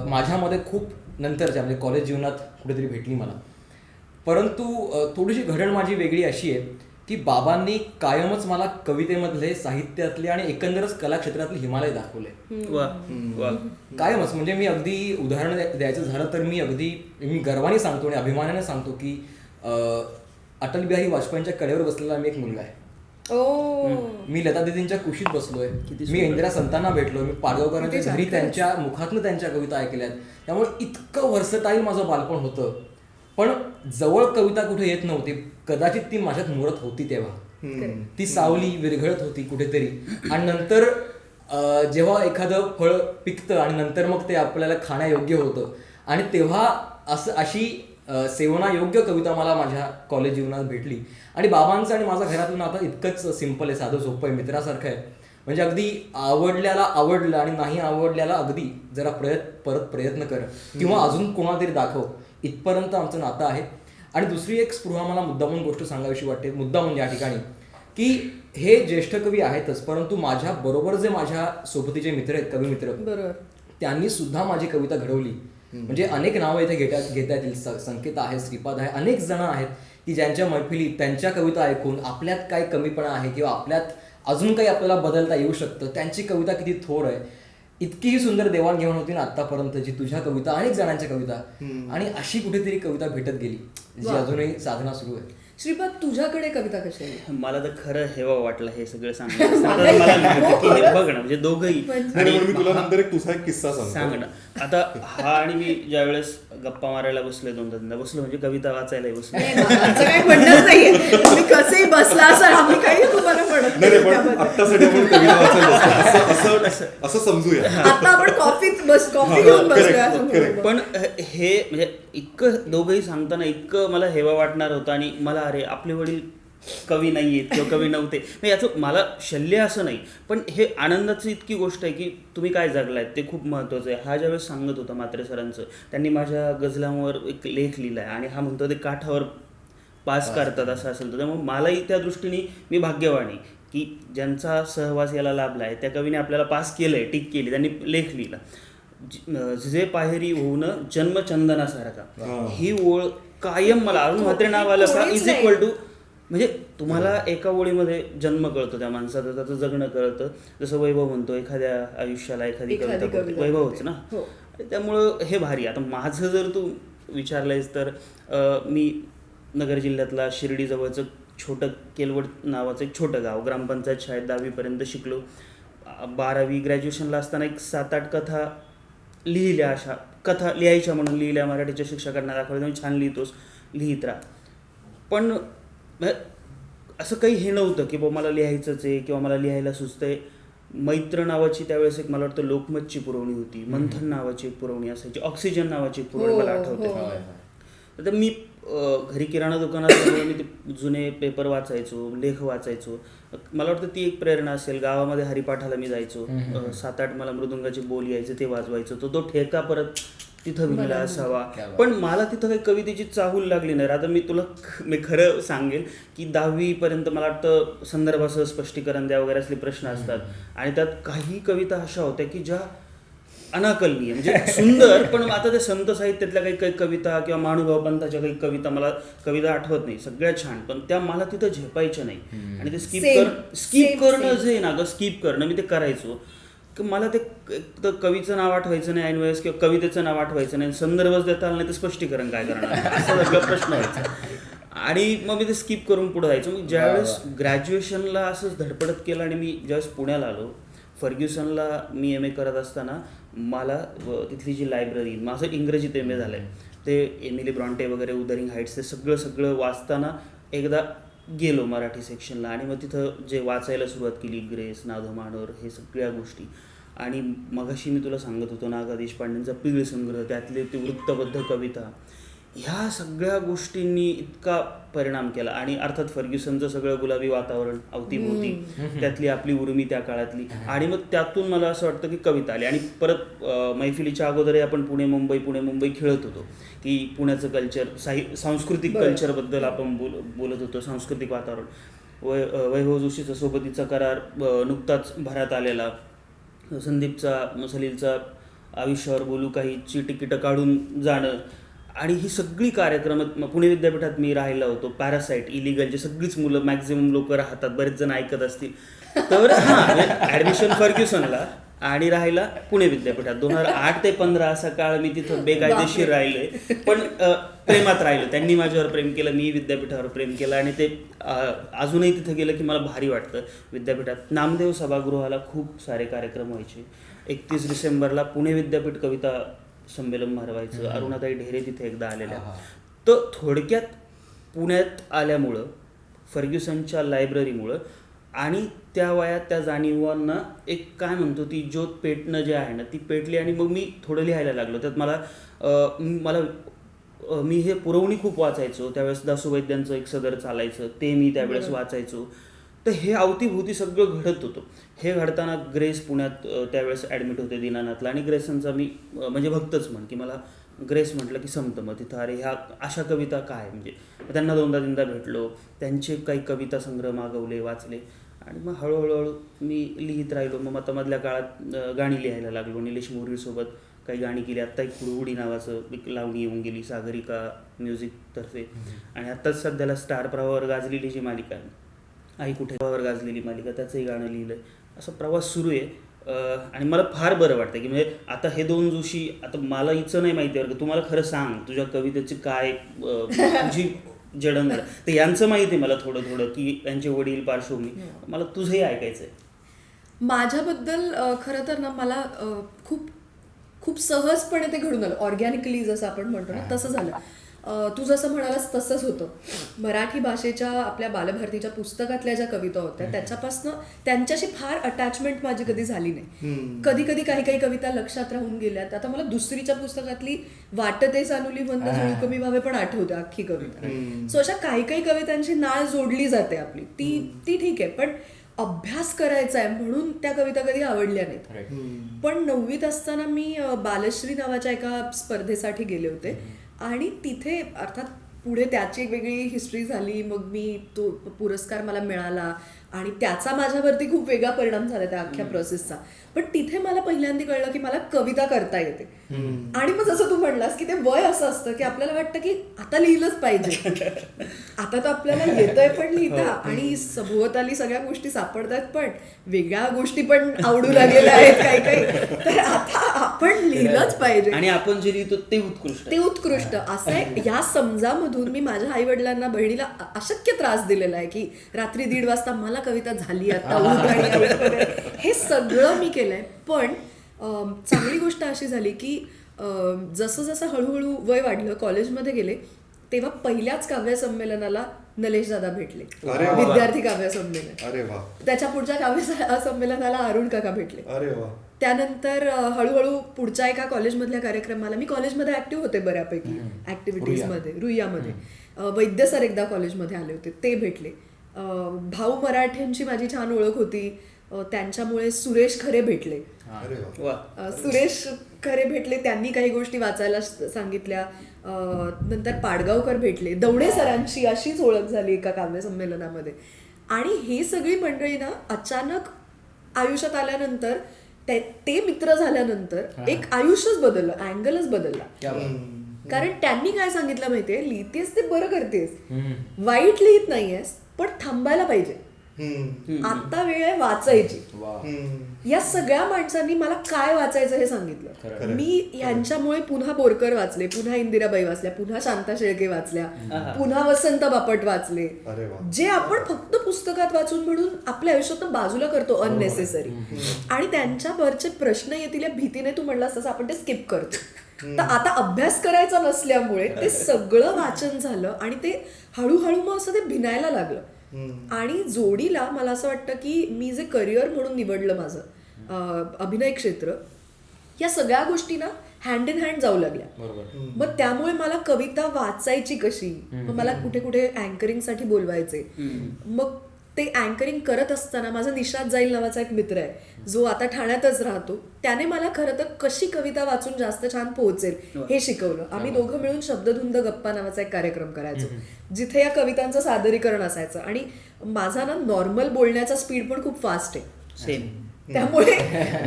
माझ्यामध्ये खूप नंतरच्या म्हणजे कॉलेज जीवनात कुठेतरी भेटली मला. परंतु थोडीशी घडण माझी वेगळी अशी आहे की बाबांनी कायमच मला कवितेमधले, साहित्यातले आणि एकंदरच कलाक्षेत्रातले हिमालय दाखवले. कायमच. म्हणजे मी अगदी उदाहरण द्यायचं झालं तर मी गर्वाने सांगतो आणि अभिमानाने सांगतो की अटल बिहारी वाजपेयींच्या कडेवर बसलेला मी एक मुलगा आहे. मी लता दीदींच्या कुशीत बसलोय, मी इंदिरा संतांना भेटलोय, मी पाडगावकरांच्या घरी त्यांच्या मुखातनं त्यांच्या कविता ऐकल्यात. त्यामुळे इतकं व्हर्सटाईल माझं बालपण होतं. पण जवळ कविता कुठे येत नव्हती. कदाचित ती माझ्यात मुरत होती तेव्हा, ती सावली विरघळत होती कुठेतरी. आणि नंतर जेव्हा एखादं फळ पिकतं आणि नंतर मग ते आपल्याला खाण्यायोग्य होतं आणि तेव्हा अशी सेवनायोग्य कविता मला माझ्या कॉलेज जीवनात भेटली. आणि बाबांचं आणि माझं घरातून आता इतकंच सिम्पल आहे, साधं सोपं आहे, मित्रासारखं आहे. म्हणजे अगदी आवडल्याला आवडलं आणि नाही आवडल्याला अगदी जरा परत प्रयत्न कर किंवा अजून कोणातरी दाखव, इथपर्यंत आमचं नातं आहे. आणि दुसरी एक स्पृहा मला मुद्दामून गोष्ट सांगावीशी वाटते, मुद्दामून या ठिकाणी, की हे ज्येष्ठ कवी आहेतच परंतु माझ्या बरोबर जे माझ्या सोबतीचे मित्र आहेत, कवी मित्र, त्यांनी सुद्धा माझी कविता घडवली. म्हणजे अनेक नावं इथे घेता येतील. संकेत आहे, श्रीपाद आहे, अनेक जण आहेत की ज्यांच्या मैफिलीत त्यांच्या कविता ऐकून आपल्यात काय कमीपणा आहे किंवा आपल्यात अजून काही आपल्याला बदलता येऊ शकतं, त्यांची कविता किती थोर आहे. इतकीही सुंदर देवाणघेवाण होती ना आतापर्यंतची, तुझ्या कविता अनेक जणांच्या कविता, आणि अशी कुठेतरी कविता भेटत गेली जी अजूनही साधना सुरू आहे. श्रीपाद, तुझ्याकडे कविता कशी आहे? मला तर खरं हेवा वाटलं हे सगळं सांगण्याचं. मला माहिती की हे बघ ना, म्हणजे दोघंही. आणि मी तुला नंतर एक तुझा एक किस्सा सांग ना. आता हा आणि मी ज्यावेळेस गप्पा मारायला बसलोय, दोनदा बसलो म्हणजे कविता वाचायलाही बसलो. आमचं काही म्हणणंच नाहीये, तुम्ही कसेही बसला असाल, आम्ही काही तुम्हाला म्हणत नाही, पण त्याबद्दल. आत्तासाठी आपण कविता वाचायला बसलो असं समजूया. आता आपण कॉफी घेऊन बसूया असं म्हणू. पण हे म्हणजे इतकं दोघंही सांगताना इतकं मला हेवा वाटणार होतं, आणि मला अरे आपले वडील कवी नाही आहेत किंवा कवी नव्हते, म्हणजे याचं मला शल्य असं नाही, पण हे आनंदाची इतकी गोष्ट आहे की तुम्ही काय जगलायत ते खूप महत्त्वाचं आहे. हा ज्यावेळेस सांगत होता म्हात्रे सरांचं, त्यांनी माझ्या गझलांवर एक लेख लिहिला आहे आणि हा म्हणतो ते काठावर पास करतात असं असेल तर. त्यामुळे मलाही त्या दृष्टीने मी भाग्यवाणी की ज्यांचा सहवास याला लाभला आहे, त्या कवीने आपल्याला पास केलं आहे, टीक केली, त्यांनी लेख लिहिला. जे पाहेरी होऊन जन्मचंदनासारखा, ही ओळ कायम मला अरुण म्हात्रे नाव आलं का इज इक्वल टू, म्हणजे तुम्हाला एका ओळीमध्ये जन्म कळतो त्या माणसाचा, त्याचं जगणं कळतं. जसं वैभव म्हणतो एखाद्या आयुष्याला एखादी कविता, वैभवच ना. त्यामुळं हे भारी. आता माझं जर तू विचारलंयस तर मी नगर जिल्ह्यातला शिर्डीजवळचं छोटं केलवड नावाचं एक छोटं गाव, ग्रामपंचायत शाळेत 10वी शिकलो. 12वी ग्रॅज्युएशनला असताना एक 7-8 कथा लिहिल्या, अशा कथा लिहायच्या म्हणून लिहिल्या, मराठीच्या शिक्षकांना दाखवल्या, तुम्ही छान लिहितोस, लिहित राहा. पण असं काही हे नव्हतं की मला लिहायचंच आहे किंवा मला लिहायला सुचतंय. मैत्र नावाची त्यावेळेस एक मला वाटतं लोकमतची पुरवणी होती, मंथन नावाची एक पुरवणी असायची, ऑक्सिजन नावाची एक पुरवणी मला आठवते. तर मी घरी किराणा दुकानात मी ते जुने पेपर वाचायचो, लेख वाचायचो. मला वाटतं ती एक प्रेरणा असेल. गावामध्ये हरिपाठाला मी जायचो, 7-8 मला मृदुंगाची बोल यायचे, ते वाजवायचो. तो ठेका परत तिथं विणला असावा. पण मला तिथं काही कवितेची चाहूल लागली नाही. आता मी खरं सांगेन की 10वीपर्यंत मला वाटतं संदर्भासह स्पष्टीकरण द्या वगैरे असले प्रश्न असतात, आणि त्यात काही कविता अशा होत्या की ज्या अनाकलनीय, म्हणजे सुंदर, पण आता ते संत साहित्यातल्या काही कविता किंवा महानुभाव पंथाच्या काही कविता, मला कविता आठवत नाही, सगळ्या छान, पण त्या मला तिथं झेपायच्या नाही. आणि ते स्किप करणं जे ना गं, स्किप करणं मी ते करायचो. की मला ते तर कवीचं नाव आठवायचं नाही ऐनवेळेस, किंवा कवितेचं नाव आठवायचं नाही, संदर्भच देता आला नाही तर स्पष्टीकरण काय करणार, असा सगळा प्रश्न व्हायचा. आणि मग मी ते स्किप करून पुढे जायचो. मग ज्यावेळेस ग्रॅज्युएशनला असंच धडपडत केलं आणि मी ज्यावेळेस पुण्याला आलो, फर्ग्युसनला मी MA करत असताना मला तिथली जी लायब्ररी, माझं इंग्रजीत MA झालं आहे, ते एमिली ब्रॉन्टे वगैरे, उदरिंग हाईट्स, ते सगळं वाचताना एकदा गेलो मराठी सेक्शनला, आणि मग तिथं जे वाचायला सुरुवात केली, ग्रेस, नाधो मानोर, हे सगळ्या गोष्टी. आणि मगाशी मी तुला सांगत होतो नागा देशपांडेंचा पिळ संग्रह, त्यातले ते वृत्तबद्ध कविता, ह्या सगळ्या गोष्टींनी इतका परिणाम केला. आणि अर्थात फर्ग्युसनचं सगळं गुलाबी वातावरण अवतीभोवती, त्यातली आपली उर्मी त्या काळातली, आणि मग त्यातून मला असं वाटतं की कविता आली. आणि परत मैफिलीच्या अगोदरही आपण पुणे मुंबई खेळत होतो की पुण्याचं कल्चर, सांस्कृतिक कल्चरबद्दल आपण बोलत होतो, सांस्कृतिक वातावरण. वैभव जोशीचा सोबतीचा करार नुकताच भरात आलेला, संदीपचा सलीलचा आयुष्यावर बोलू काहीची तिकीटं काढून जाणं, आणि ही सगळी कार्यक्रम पुणे विद्यापीठात मी राहिला होतो. पॅरासाईट, इलिगलचे सगळीच मुलं, मॅक्झिमम लोक राहतात, बरेच जण ऐकत असतील तर. ॲडमिशन फर्ग्युसनला आणि राहायला पुणे विद्यापीठात. 2008 ते 2015 असा काळ मी तिथं बेकायदेशीर राहिले, पण प्रेमात राहिलो. त्यांनी माझ्यावर प्रेम केलं, मी विद्यापीठावर प्रेम केलं, आणि ते अजूनही तिथं गेलं की मला भारी वाटतं. विद्यापीठात नामदेव सभागृहाला खूप सारे कार्यक्रम व्हायचे. 31 डिसेंबरला पुणे विद्यापीठ कविता संमेलन भरवायचं. अरुणाताई ढेरे तिथे एकदा आलेल्या. तर थोडक्यात पुण्यात आल्यामुळं, फर्ग्युसनच्या लायब्ररीमुळं, आणि त्या वयात त्या जाणीवांना एक काय म्हणतो ती ज्योत पेटणं जे आहे ना, ती पेटली. आणि मग मी थोडं लिहायला लागलो. त्यात मी हे पुरवणी खूप वाचायचो. त्यावेळेस दासू वैद्यांचं एक सदर चालायचं, ते मी त्यावेळेस वाचायचो. तर हे अवतीभोवती सगळं घडत होतं. हे घडताना ग्रेस पुण्यात त्यावेळेस ॲडमिट होते दीनानाथला, आणि ग्रेसांचा मी म्हणजे भक्तच म्हण की मला ग्रेस म्हटलं की संपतं. मग तिथं अरे ह्या अशा कविता काय, म्हणजे त्यांना 2दा भेटलो, त्यांचे काही कविता संग्रह मागवले, वाचले, आणि मग हळूहळू मी लिहित राहिलो. मग आता मधल्या काळात गाणी लिहायला लागलो. निलेश मोरीसोबत काही गाणी केली. आत्ता एक हुडहुडी नावाचं एक लावणी येऊन गेली सागरिका म्युझिकतर्फे. आणि आत्ताच सध्याला स्टार प्रवाहावर गाजलेली जी मालिका आहे, आई कुठे प्रवाहावर गाजलेली मालिका, त्याचंही गाणं लिहिलं आहे. असा प्रवास सुरू आहे. आणि मला फार बरं वाटतं की म्हणजे आता हे दोन जोशी, आता मला हिचं नाही माहिती बरं का, तुम्हाला खरं सांग तुझ्या कवितेची काय तुझी जडणघडण, तर यांचं माहिती आहे मला थोडं थोडं की यांचे वडील पार्श्वभूमी, मला तुझंही ऐकायचं आहे. माझ्याबद्दल खरं तर ना मला खूप खूप सहजपणे ते घडून आलं, ऑर्गॅनिकली जसं आपण म्हणतो ना तसं झालं. तू जसं म्हणालास तसंच होतं. मराठी भाषेच्या आपल्या बालभारतीच्या पुस्तकातल्या ज्या कविता होत्या त्याच्यापासून त्यांच्याशी फार अटॅचमेंट माझी कधी झाली नाही. कधी कधी काही काही कविता लक्षात राहून गेल्यात. आता मला दुसरीच्या पुस्तकातली वाटते चालुली मंद जुळी कमी व्हावे पण आठवते अख्खी कविता. सो अशा काही काही कवितांची नाळ जोडली जाते आपली, ती ठीक आहे. पण अभ्यास करायचा आहे म्हणून त्या कविता कधी आवडल्या नाहीत. पण 9वीत असताना मी बालश्री नावाच्या एका स्पर्धेसाठी गेले होते आणि तिथे अर्थात पुढे त्याची एक वेगळी हिस्ट्री झाली. मग मी तो पुरस्कार मला मिळाला आणि त्याचा माझ्यावरती खूप वेगळा परिणाम झाला त्या अख्ख्या प्रोसेसचा. पण तिथे मला पहिल्यांदा कळलं की मला कविता करता येते. आणि मग जसं तू म्हणलास की ते वय असं असतं की आपल्याला वाटतं की आता लिहिलंच पाहिजे, आता तर आपल्याला येतंय पण लिहिता आणि सभोवताली सगळ्या गोष्टी सापडतात पण वेगळ्या गोष्टी पण आवडू लागलेल्या आहेत काही काही, तर आता आपण लिहिलंच पाहिजे आणि आपण जे लिहितो ते उत्कृष्ट असं आहे. या समजामधून मी माझ्या आई वडिलांना बहिणीला अशक्य त्रास दिलेला आहे की रात्री 1:30 वाजता मला कविता झाली आता उठ आणि ऐक वगैरे. हे सगळं मी केलंय. पण चांगली गोष्ट अशी झाली की जसं जसं हळूहळू वय वाढलं, कॉलेजमध्ये गेले, तेव्हा पहिल्याच काव्य संमेलनाला नलेश दादा भेटले, विद्यार्थी काव्य संमेलन. अरे वा. त्याच्या पुढच्या काव्य संमेलनाला अरुण काका भेटले. अरे वा. त्यानंतर हळूहळू पुढच्या एका कॉलेजमधल्या कार्यक्रमाला, मी कॉलेजमध्ये ऍक्टिव्ह होते बऱ्यापैकी ऍक्टिव्हिटीजमध्ये, रुईयामध्ये. वैद्य सर एकदा कॉलेजमध्ये आले होते, ते भेटले. भाऊ मराठ्यांची माझी छान ओळख होती, त्यांच्यामुळे सुरेश खरे भेटले. सुरेश खरे भेटले, त्यांनी काही गोष्टी वाचायला सांगितल्या. नंतर पाडगावकर भेटले. दवडे सरांची अशीच ओळख झाली एका काव्य संमेलनामध्ये. आणि ही सगळी मंडळी ना अचानक आयुष्यात आल्यानंतर, ते मित्र झाल्यानंतर एक आयुष्यच बदललं, अँगलच बदलला. कारण त्यांनी काय सांगितलं माहितीये, लिहितेस ते बरं करतेस, वाईट लिहित नाहीयेस पण थांबायला पाहिजे, आता वेळ आहे वाचायची. या सगळ्या माणसांनी मला काय वाचायचं हे सांगितलं. मी यांच्यामुळे पुन्हा बोरकर वाचले, पुन्हा इंदिराबाई वाचल्या, पुन्हा शांता शेळके वाचल्या, पुन्हा वसंत बापट वाचले, जे आपण फक्त पुस्तकात वाचून म्हणून आपल्या आयुष्यात बाजूला करतो अननेसेसरी. आणि त्यांच्यावरचे प्रश्न येतील या भीतीने, तू म्हणलास तसं आपण ते स्किप करतो. तर आता अभ्यास करायचा नसल्यामुळे ते सगळं वाचन झालं आणि ते हळूहळू मग असं ते भिनायला लागलं. आणि जोडीला मला असं वाटतं की मी जे करिअर म्हणून निवडलं माझं अभिनय क्षेत्र, या सगळ्या गोष्टी ना हँड इन हँड जाऊ लागल्या. मग त्यामुळे मला कविता वाचायची कशी, मग मला कुठे कुठे अँकरिंगसाठी बोलवायचे. मग ते अँकरिंग करत असताना माझा निशाद जाईल नावाचा एक मित्र आहे जो आता ठाण्यातच राहतो, त्याने मला खरं तर कशी कविता वाचून जास्त छान पोहोचेल हे शिकवलं. आम्ही दोघं मिळून शब्दधुंद गप्पा नावाचा एक कार्यक्रम करायचो जिथे या कवितांचं सादरीकरण असायचं. आणि माझा ना नॉर्मल बोलण्याचा स्पीड पण खूप फास्ट आहे, त्यामुळे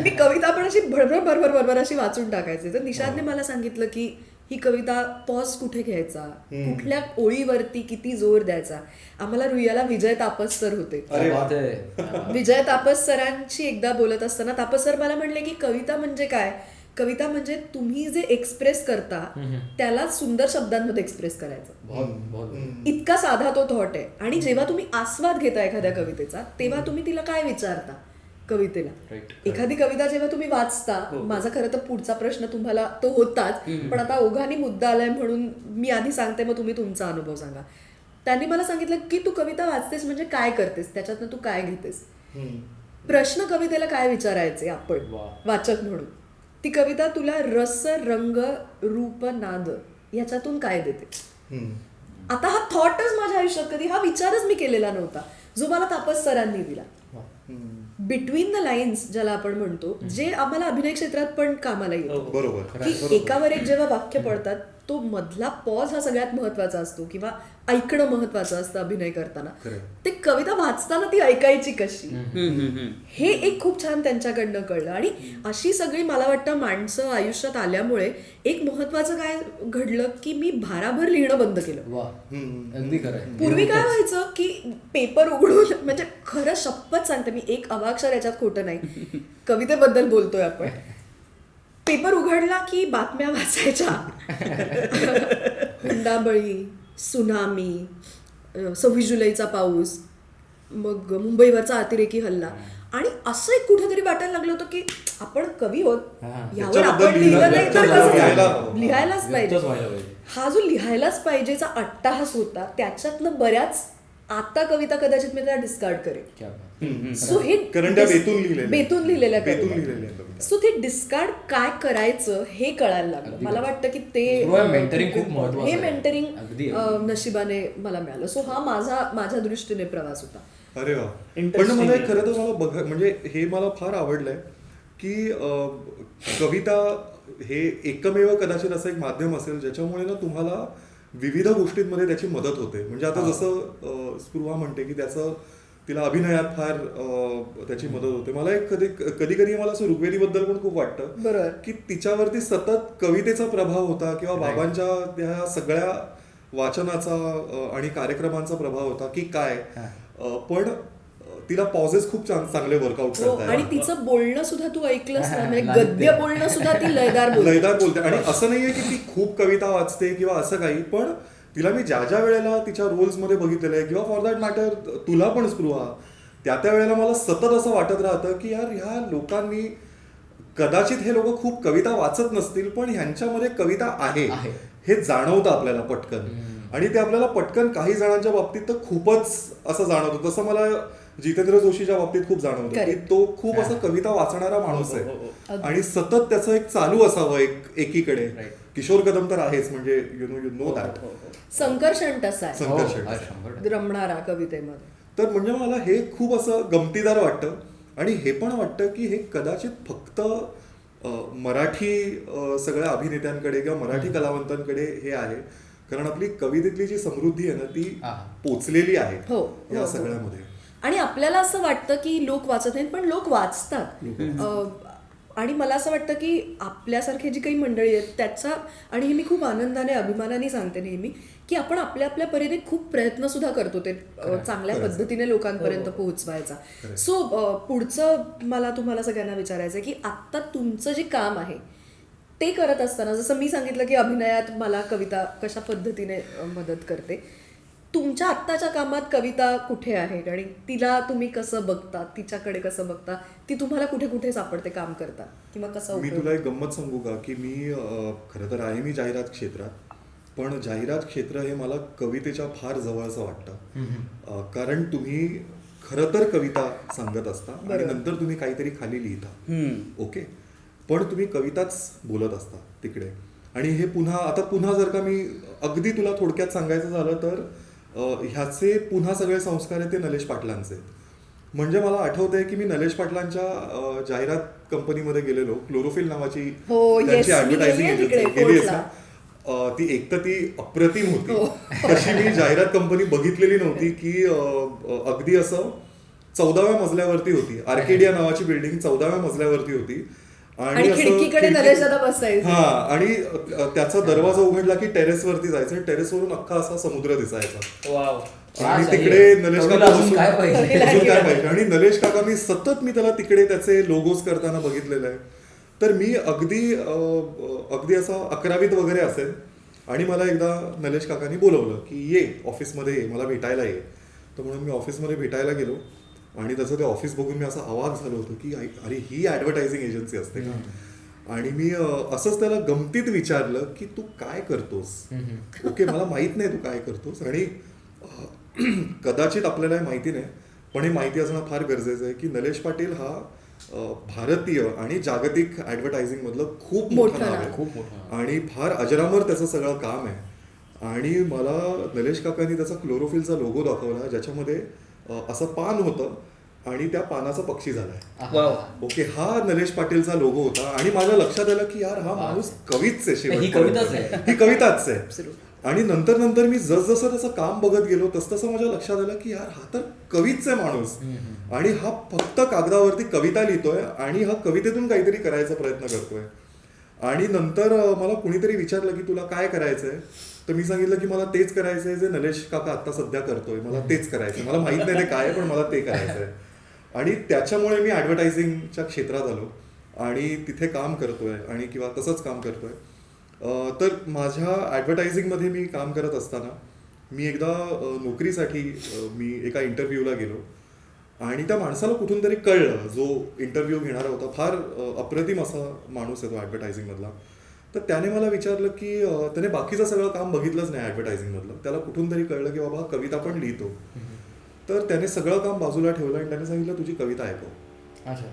मी कविता पण अशी भरभर भरभर भरभर अशी वाचून टाकायचे. तर निशादने मला सांगितलं की ही कविता पॉज कुठे घ्यायचा, कुठल्या ओळीवरती किती जोर द्यायचा. आम्हाला रुईयाला विजय तापस सर होते. विजय तापस सरांची एकदा बोलत असताना तापस सर मला म्हणले की कविता म्हणजे काय, कविता म्हणजे तुम्ही जे एक्सप्रेस करता त्याला सुंदर शब्दांमध्ये एक्सप्रेस करायचं. इतका साधा तो थॉट आहे. आणि जेव्हा तुम्ही आस्वाद घेता एखाद्या कवितेचा तेव्हा तुम्ही तिला काय विचारता कवितेला. एखादी कविता जेव्हा तुम्ही वाचता, माझा खरं तर पुढचा प्रश्न तुम्हाला तो होताच, पण आता ओघाने मुद्दा आलाय म्हणून मी आधी सांगते, मग तुम्ही तुमचा अनुभव सांगा. त्यांनी मला सांगितलं की तू कविता वाचतेस म्हणजे काय करतेस, त्याच्यातनं तू काय घेतेस. प्रश्न कवितेला काय विचारायचे आपण वाचक म्हणून, ती कविता तुला रस रंग रूप नाद याच्यातून काय देते. आता हा थॉटच माझ्या आयुष्यात कधी, हा विचारच मी केलेला नव्हता जो मला तापस सरांनी दिला. बिटवीन द लाईन्स ज्याला आपण म्हणतो, जे आम्हाला अभिनय क्षेत्रात पण कामाला येतं, की एकावर एक जेव्हा वाक्य पडतात तो मधला पॉज हा सगळ्यात महत्वाचा असतो किंवा ऐकणं महत्वाचं असतं अभिनय करताना. ते कविता वाचताना ती ऐकायची कशी, हे एक खूप छान त्यांच्याकडनं कळलं. आणि अशी सगळी मला वाटतं माणसं आयुष्यात आल्यामुळे एक महत्वाचं काय घडलं की मी भाराभर लिहिणं बंद केलं. वा, अगदी खरं आहे. पूर्वी काय व्हायचं की पेपर उघडून, म्हणजे खरं शपथ सांगते मी, एक अवाक्षर याच्यात खोटं नाही, कवितेबद्दल बोलतोय आपण, पेपर उघडला की बातम्या वाचायच्या, हुंडाबळी, सुनामी, 26 जुलैचा पाऊस, मग मुंबईवरचा अतिरेकी हल्ला, आणि असं एक कुठेतरी वाटायला लागलं होतं की आपण कवी होत, यावर आपण लिहिलं नाही तर कसं, लिहायलाच पाहिजे. हा जो लिहायलाच पाहिजेचा अट्टाहास होता, त्याच्यातनं बऱ्याच आता कविता कदाचित मी त्याला डिस्कार्ड करेन. सो हे बेतून लिहिलेल्या कविता. सो ते डिस्कार्ड काय करायचं हे कळायला लागलं. मला वाटतं की ते मेंटरिंग खूप महत्त्वाचं हे आहे. मेंटरिंग नशिबाने मला मिळालं. सो हा माझ्या दृष्टीने प्रवास होता. अरे वा. पण मला खरं तर मला म्हणजे हे मला फार आवडलंय की कविता हे एकमेव कदाचित असं एक माध्यम असेल ज्याच्यामुळे ना तुम्हाला विविध गोष्टींमध्ये त्याची मदत होते. म्हणजे आता जसं स्पृहा म्हणते की तिला अभिनयात फार त्याची मदत होते. मला एक कधी कधी मला असं ऋग्वेदीबद्दल पण खूप वाटतं की तिच्यावरती सतत कवितेचा प्रभाव होता किंवा बाबांच्या त्या सगळ्या वाचनाचा आणि कार्यक्रमांचा प्रभाव होता की काय, पण तिला पॉझेस खूप चांगले वर्कआउट करतात. आणि तिचं बोलणं सुद्धा तू ऐकलंस ना, म्हणजे गद्य बोलणं सुद्धा ती लयदार बोलते. आणि असं नाहीये की ती खूप कविता वाचते किंवा असं काही, पण तिला मी ज्या वेळेला तिच्या रोल्स मध्ये बघितलेलं आहे किंवा फॉर दॅट मॅटर तुला पण स्पृहा, त्या वेळेला मला सतत असं वाटत राहतं की यार ह्या लोकांनी, कदाचित हे लोक खूप कविता वाचत नसतील पण ह्यांच्यामध्ये कविता आहे हे जाणवतं आपल्याला पटकन. आणि ते आपल्याला पटकन काही जणांच्या बाबतीत तर खूपच असं जाणवतं. तसं मला जितेंद्र जोशीच्या बाबतीत खूप जाणवतं की तो खूप असं कविता वाचणारा माणूस आहे आणि सतत त्याचं एक चालू असावं एकीकडे. किशोर कदम तर आहेच, म्हणजे यु नो दॅट. संकर्षण तसा आहे रमणारा कवितेमध्ये. तर म्हणजे मला हे खूप असं गमतीदार वाटतं. आणि हे पण वाटतं की हे कदाचित फक्त मराठी सगळ्या अभिनेत्यांकडे किंवा मराठी कलावंतांकडे हे आहे, कारण आपली कवितेतली जी समृद्धी आहे ना ती पोचलेली आहे या सगळ्यामध्ये. आणि आपल्याला असं वाटतं की लोक वाचत नाहीत, पण लोक वाचतात. आणि मला असं वाटतं की आपल्यासारखे जी काही मंडळी आहेत त्याचा, आणि हे मी खूप आनंदाने अभिमानाने सांगते नेहमी, की आपण आपल्या आपल्या परीने खूप प्रयत्न सुद्धा करतो ते चांगल्या पद्धतीने लोकांपर्यंत पोहोचवायचा. सो पुढचं मला तुम्हाला सगळ्यांना विचारायचं आहे की आत्ता तुमचं जे काम आहे ते करत असताना, जसं मी सांगितलं की अभिनयात मला कविता कशा पद्धतीने मदत करते, तुमच्या आत्ताच्या कामात कविता कुठे आहे आणि तिला तुम्ही कसं बघता, तिच्याकडे कसं बघता, ती तुम्हाला कुठे कुठे सापडते काम करता किंवा कसं? मी तुला एक गंमत सांगू का की मी खरं तर आहे मी जाहिरात क्षेत्रात, पण जाहिरात क्षेत्र हे मला कवितेच्या फार जवळचं वाटतं. कारण तुम्ही खरं तर कविता सांगत असता आणि नंतर तुम्ही काहीतरी खाली लिहिता, ओके, पण तुम्ही कविताच बोलत असता तिकडे. आणि हे पुन्हा जर का मी अगदी तुला थोडक्यात सांगायचं झालं तर ह्याचे पुन्हा सगळे संस्कार आहेत ते नलेश पाटलांचे. म्हणजे मला आठवतंय की मी नलेश पाटलांच्या जाहिरात कंपनीमध्ये गेलेलो, क्लोरोफिल नावाची त्यांची ऍडव्हर्टायझिंग एजन्सी गेली असता. ती एक तर ती अप्रतिम होती, तशी मी जाहिरात कंपनी बघितलेली नव्हती. की अगदी असं 14व्या मजल्यावरती होती, आर्केडिया नावाची बिल्डिंग 14व्या मजल्यावरती होती. आणि आणि त्याचा दरवाजा उघडला की टेरेसवरती जायचं, टेरेसवरून अख्खा असा समुद्र दिसायचा. आणि तिकडे नलेश काका काय पाहिजे, आणि नलेश काका मी त्याला तिकडे त्याचे लोगोज करताना बघितलेलं आहे. तर मी अगदी असं 11वीत वगैरे असेल आणि मला एकदा नलेश काकांनी बोलवलं की ये ऑफिसमध्ये ये, मला भेटायला ये. तर म्हणून मी ऑफिसमध्ये भेटायला गेलो आणि त्याचं ते ऑफिस बघून मी असा अवाक झालो होतो की अरे ही ऍडव्हर्टायझिंग एजन्सी असते का. आणि मी असंच त्याला गमतीत विचारलं की तू काय करतोस. ओके, मला माहित नाही तू काय करतोस आणि कदाचित आपल्याला माहिती नाही, पण हे माहिती असणं फार गरजेचं आहे की नलेश पाटील हा भारतीय आणि जागतिक ऍडव्हर्टायझिंग मधलं खूप मोठं नाव आहे आणि फार अजरामर त्याचं सगळं काम आहे. आणि मला नलेश काकांनी त्याचा क्लोरोफिलचा लोगो दाखवला ज्याच्यामध्ये असं पान होतं आणि त्या पानाचा पक्षी झालाय. वाव. ओके, हा नरेश पाटीलचा लोगो होता आणि माझ्या लक्षात आलं की यार हा माणूस कवीच आहे. ही कविताच आहे. ही कविताच आहे. आणि नंतर नंतर मी जसजसं त्याचं काम बघत गेलो तसतसं माझ्या लक्षात आलं की यार हा तर कवीच आहे माणूस आणि हा फक्त कागदावरती कविता लिहितोय आणि हा कवितेतून काहीतरी करायचा प्रयत्न करतोय. आणि नंतर मला कुणीतरी विचारलं की तुला काय करायचंय, तर मी सांगितलं की मला तेच करायचंय जे नरेश काका आता सध्या करतोय, मला तेच करायचंय. मला माहित नाही ते काय, पण मला ते करायचंय. आणि त्याच्यामुळे मी ऍडव्हर्टायझिंगच्या क्षेत्रात आलो आणि तिथे काम करतोय आणि किंवा तसंच काम करतोय. तर माझ्या ॲडव्हर्टायझिंगमध्ये मी काम करत असताना मी एकदा नोकरीसाठी मी एका इंटरव्ह्यूला गेलो आणि त्या माणसाला कुठून तरी कळलं, जो इंटरव्ह्यू घेणारा होता, फार अप्रतिम असा माणूस आहे तो ॲडव्हर्टायझिंगमधला. तर त्याने मला विचारलं की त्याने बाकीचं सगळं काम बघितलंच नाही ॲडव्हर्टायझिंगमधलं, त्याला कुठून तरी कळलं की बाबा हा कविता पण लिहितो. तर त्याने सगळं काम बाजूला ठेवलं आणि त्याने सांगितलं तुझी कविता ऐकव. अच्छा.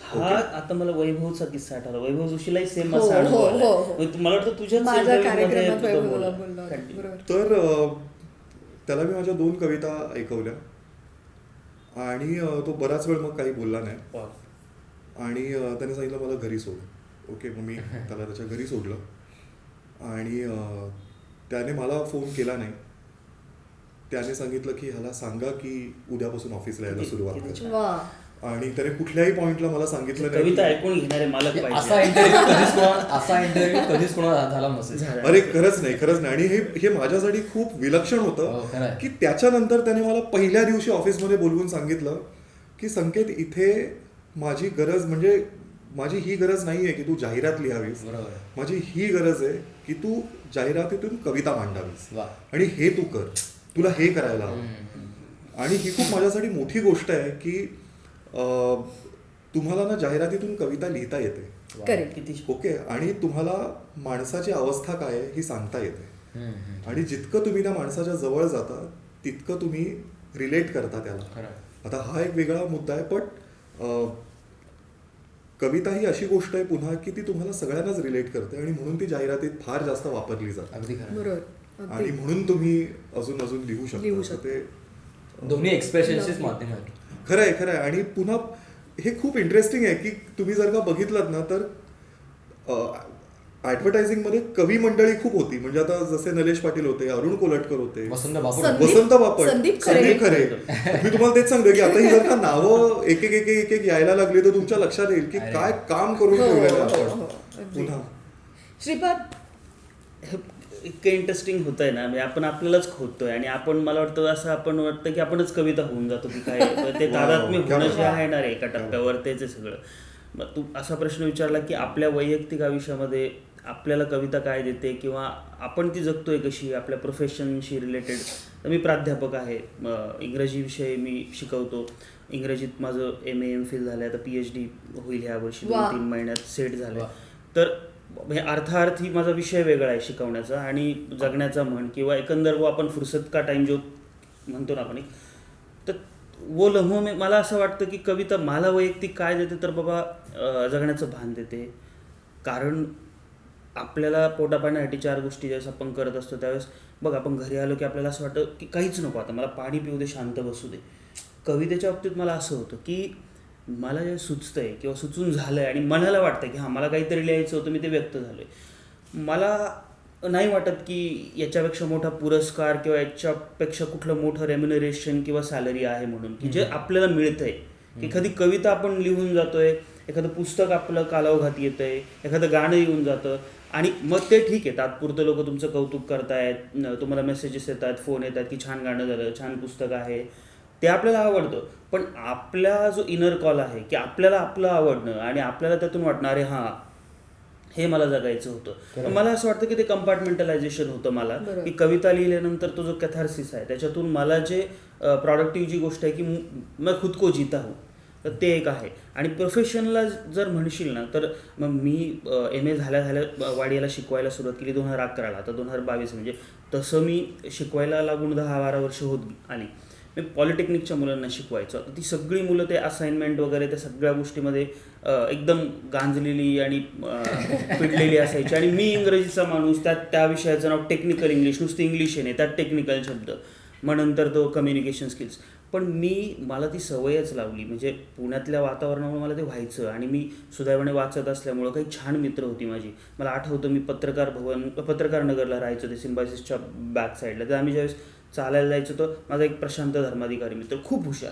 हा आता मला वैभवचा किस्सा आठवला. वैभव जोशीलाही सेम हो, असा अनुभव हो, आलाय. हो, हो. मला वाटतं तुझ्याच माझ्या interview मध्ये कार्यक्रमात तो वैभवला बोलला. बोलला होता. Continue. बरोबर. तर त्याला मी माझ्या 2 कविता ऐकवल्या आणि तो बराच वेळ मग काही बोलला नाही. Wow. आणि त्याने सांगितलं मला घरी सोड. ओके, मग मी त्याला त्याच्या घरी सोडलं आणि त्याने मला फोन केला नाही. त्याने सांगितलं की ह्याला सांगा की उद्यापासून ऑफिसला यायला सुरुवात कर. वा. आणि त्याने कुठल्याही पॉइंटला मला सांगितलं कविता नाही. ऐकून घेणारे मालक असा पाहिजे. इंटरव्ह्यू कधीच कोणाला झाला नसेल. अरे खरंच नाही. आणि हे माझ्यासाठी खूप विलक्षण हो, होतं खरं आहे. की त्याच्यानंतर त्याने मला पहिल्या दिवशी ऑफिसमध्ये बोलवून सांगितलं की संकेत, इथे माझी गरज म्हणजे माझी ही गरज नाही आहे की तू जाहिरात लिहावीस, बरोबर. माझी ही गरज आहे की तू जाहिरातीतून कविता मांडावीस वा. आणि हे तू कर, तुला हे करायला हवं. आणि ही खूप माझ्यासाठी मोठी गोष्ट आहे की तुम्हाला ना जाहिरातीतून कविता लिहिता येते. करेक्ट. किती ओके, आणि तुम्हाला माणसाची अवस्था काय आहे ही सांगता येते. आणि जितकं तुम्ही त्या माणसाच्या जवळ जाता तितकं तुम्ही रिलेट करता त्याला. खरं. आता हा एक वेगळा मुद्दा आहे, पण कविता ही अशी गोष्ट आहे पुन्हा की ती तुम्हाला सगळ्यांनाच रिलेट करते आणि म्हणून ती जाहिरातीत फार जास्त वापरली जाते. अगदी खरं. बरोबर. आणि म्हणून तुम्ही अजून अजून लिहू लिहू शकता. ते दोन्ही एक्सप्रेशनचेच माध्यम आहे. खरं आहे. आणि पुन्हा हे खूप इंटरेस्टिंग आहे की तुम्ही जर का बघितलं ना तर ॲडव्हर्टायझिंगमध्ये कवी मंडळी खूप होती. म्हणजे आता जसे नरेश पाटील होते, अरुण कोलटकर होते, वसंत बापट, वसंत बापट, संदीप संदीप खरे. मी तुम्हाला तेच सांगतो की आता ही जर का नावं एक एक यायला लागली तर तुमच्या लक्षात येईल की काय काम करून ठेवलेलं आहे आपण. पुन्हा श्रीपाद, इतकं इंटरेस्टिंग होत आहे ना, म्हणजे आपण आपल्यालाच खोदतोय आणि आपण, मला वाटतं असं आपण वाटतं की आपणच कविता होऊन जातो की काय. ते तादात्म्य होणं जे आहे ना रे एका टप्प्यावर, तेच आहे सगळं. मग तू असा प्रश्न विचारला की आपल्या वैयक्तिक आयुष्यामध्ये आपल्याला कविता काय देते किंवा आपण ती जगतोय कशी, आपल्या प्रोफेशनशी रिलेटेड. तर मी प्राध्यापक आहे, इंग्रजी विषय मी शिकवतो. इंग्रजीत माझं MA MPhil झालं आहे, आता PhD होईल ह्या वर्षी 2-3 महिन्यात सेट झालं. तर म्हणजे अर्थार्थी माझा विषय वेगळा आहे शिकवण्याचा आणि जगण्याचा म्हण किंवा एकंदर वो आपण फुरसत का टाईम जो म्हणतो ना आपण, तर वो लम्हो में मला असं वाटतं की कविता मला वैयक्तिक काय देते तर बाबा जगण्याचं भान देते. कारण आपल्याला पोटापाण्यासाठी 4 गोष्टी ज्यावेळेस आपण करत असतो त्यावेळेस बघ, आपण घरी आलो की आपल्याला असं वाटतं की काहीच नको, आता मला पाणी पिऊ दे, शांत बसू दे. कवितेच्या बाबतीत मला असं होतं की मला जे सुचतंय किंवा सुचून झालंय आणि मनाला वाटतं की हां मला काहीतरी लिहायचं होतं, मी ते व्यक्त झालोय. मला नाही वाटत की याच्यापेक्षा मोठा पुरस्कार किंवा याच्यापेक्षा कुठलं मोठं रेम्युनरेशन किंवा सॅलरी आहे म्हणून की जे आपल्याला मिळतंय. एखादी कविता आपण लिहून जातोय, एखादं पुस्तक आपलं कालावघात येतंय, एखादं गाणं येऊन जातं आणि मग ते ठीक आहे, तात्पुरतं लोक तुमचं कौतुक करतायत, तुम्हाला मेसेजेस येतात, फोन येतात की छान गाणं झालं, छान पुस्तक आहे, ते आपल्याला आवडतं. पण आपला जो इनर कॉल आहे की आपल्याला आपलं आवडणं आणि आपल्याला त्यातून वाटणार आहे हां हे मला जगायचं होतं. मला असं वाटतं की ते कंपार्टमेंटलायझेशन होतं मला, की कविता लिहिल्यानंतर तो जो कॅथार्सिस आहे त्याच्यातून मला जे प्रॉडक्टिव्ह जी गोष्ट आहे की मैं खुद को जीता हूँ, तर ते एक आहे. आणि प्रोफेशनला जर म्हणशील ना तर मग मी MA झाल्या वाडियाला शिकवायला सुरुवात केली 2011ला, आता 2022 म्हणजे तसं मी शिकवायला लागून 10-12 वर्ष होत आली. मी पॉलिटेक्निकच्या मुलांना शिकवायचो. आता ती सगळी मुलं ते असाइनमेंट वगैरे त्या सगळ्या गोष्टीमध्ये एकदम गांजलेली आणि पिडलेली असायची आणि मी इंग्रजीचा माणूस, त्यात त्या विषयाचं नाव टेक्निकल इंग्लिश, नुसतं इंग्लिश आहे नाही, त्यात टेक्निकल शब्द, मग नंतर तो कम्युनिकेशन स्किल्स. पण मला ती सवयच लावली. म्हणजे पुण्यातल्या वातावरणामुळे मला ते व्हायचं आणि मी सुदैवाने वाचत असल्यामुळं काही छान मित्र होती माझी. मला आठवतं मी पत्रकार नगरला राहायचो, ते सिम्बायसिसच्या बॅक साईडला. तर आम्ही ज्यावेळेस चालायला जायचो तर माझा एक प्रशांत धर्माधिकारी मित्र, खूप हुशार.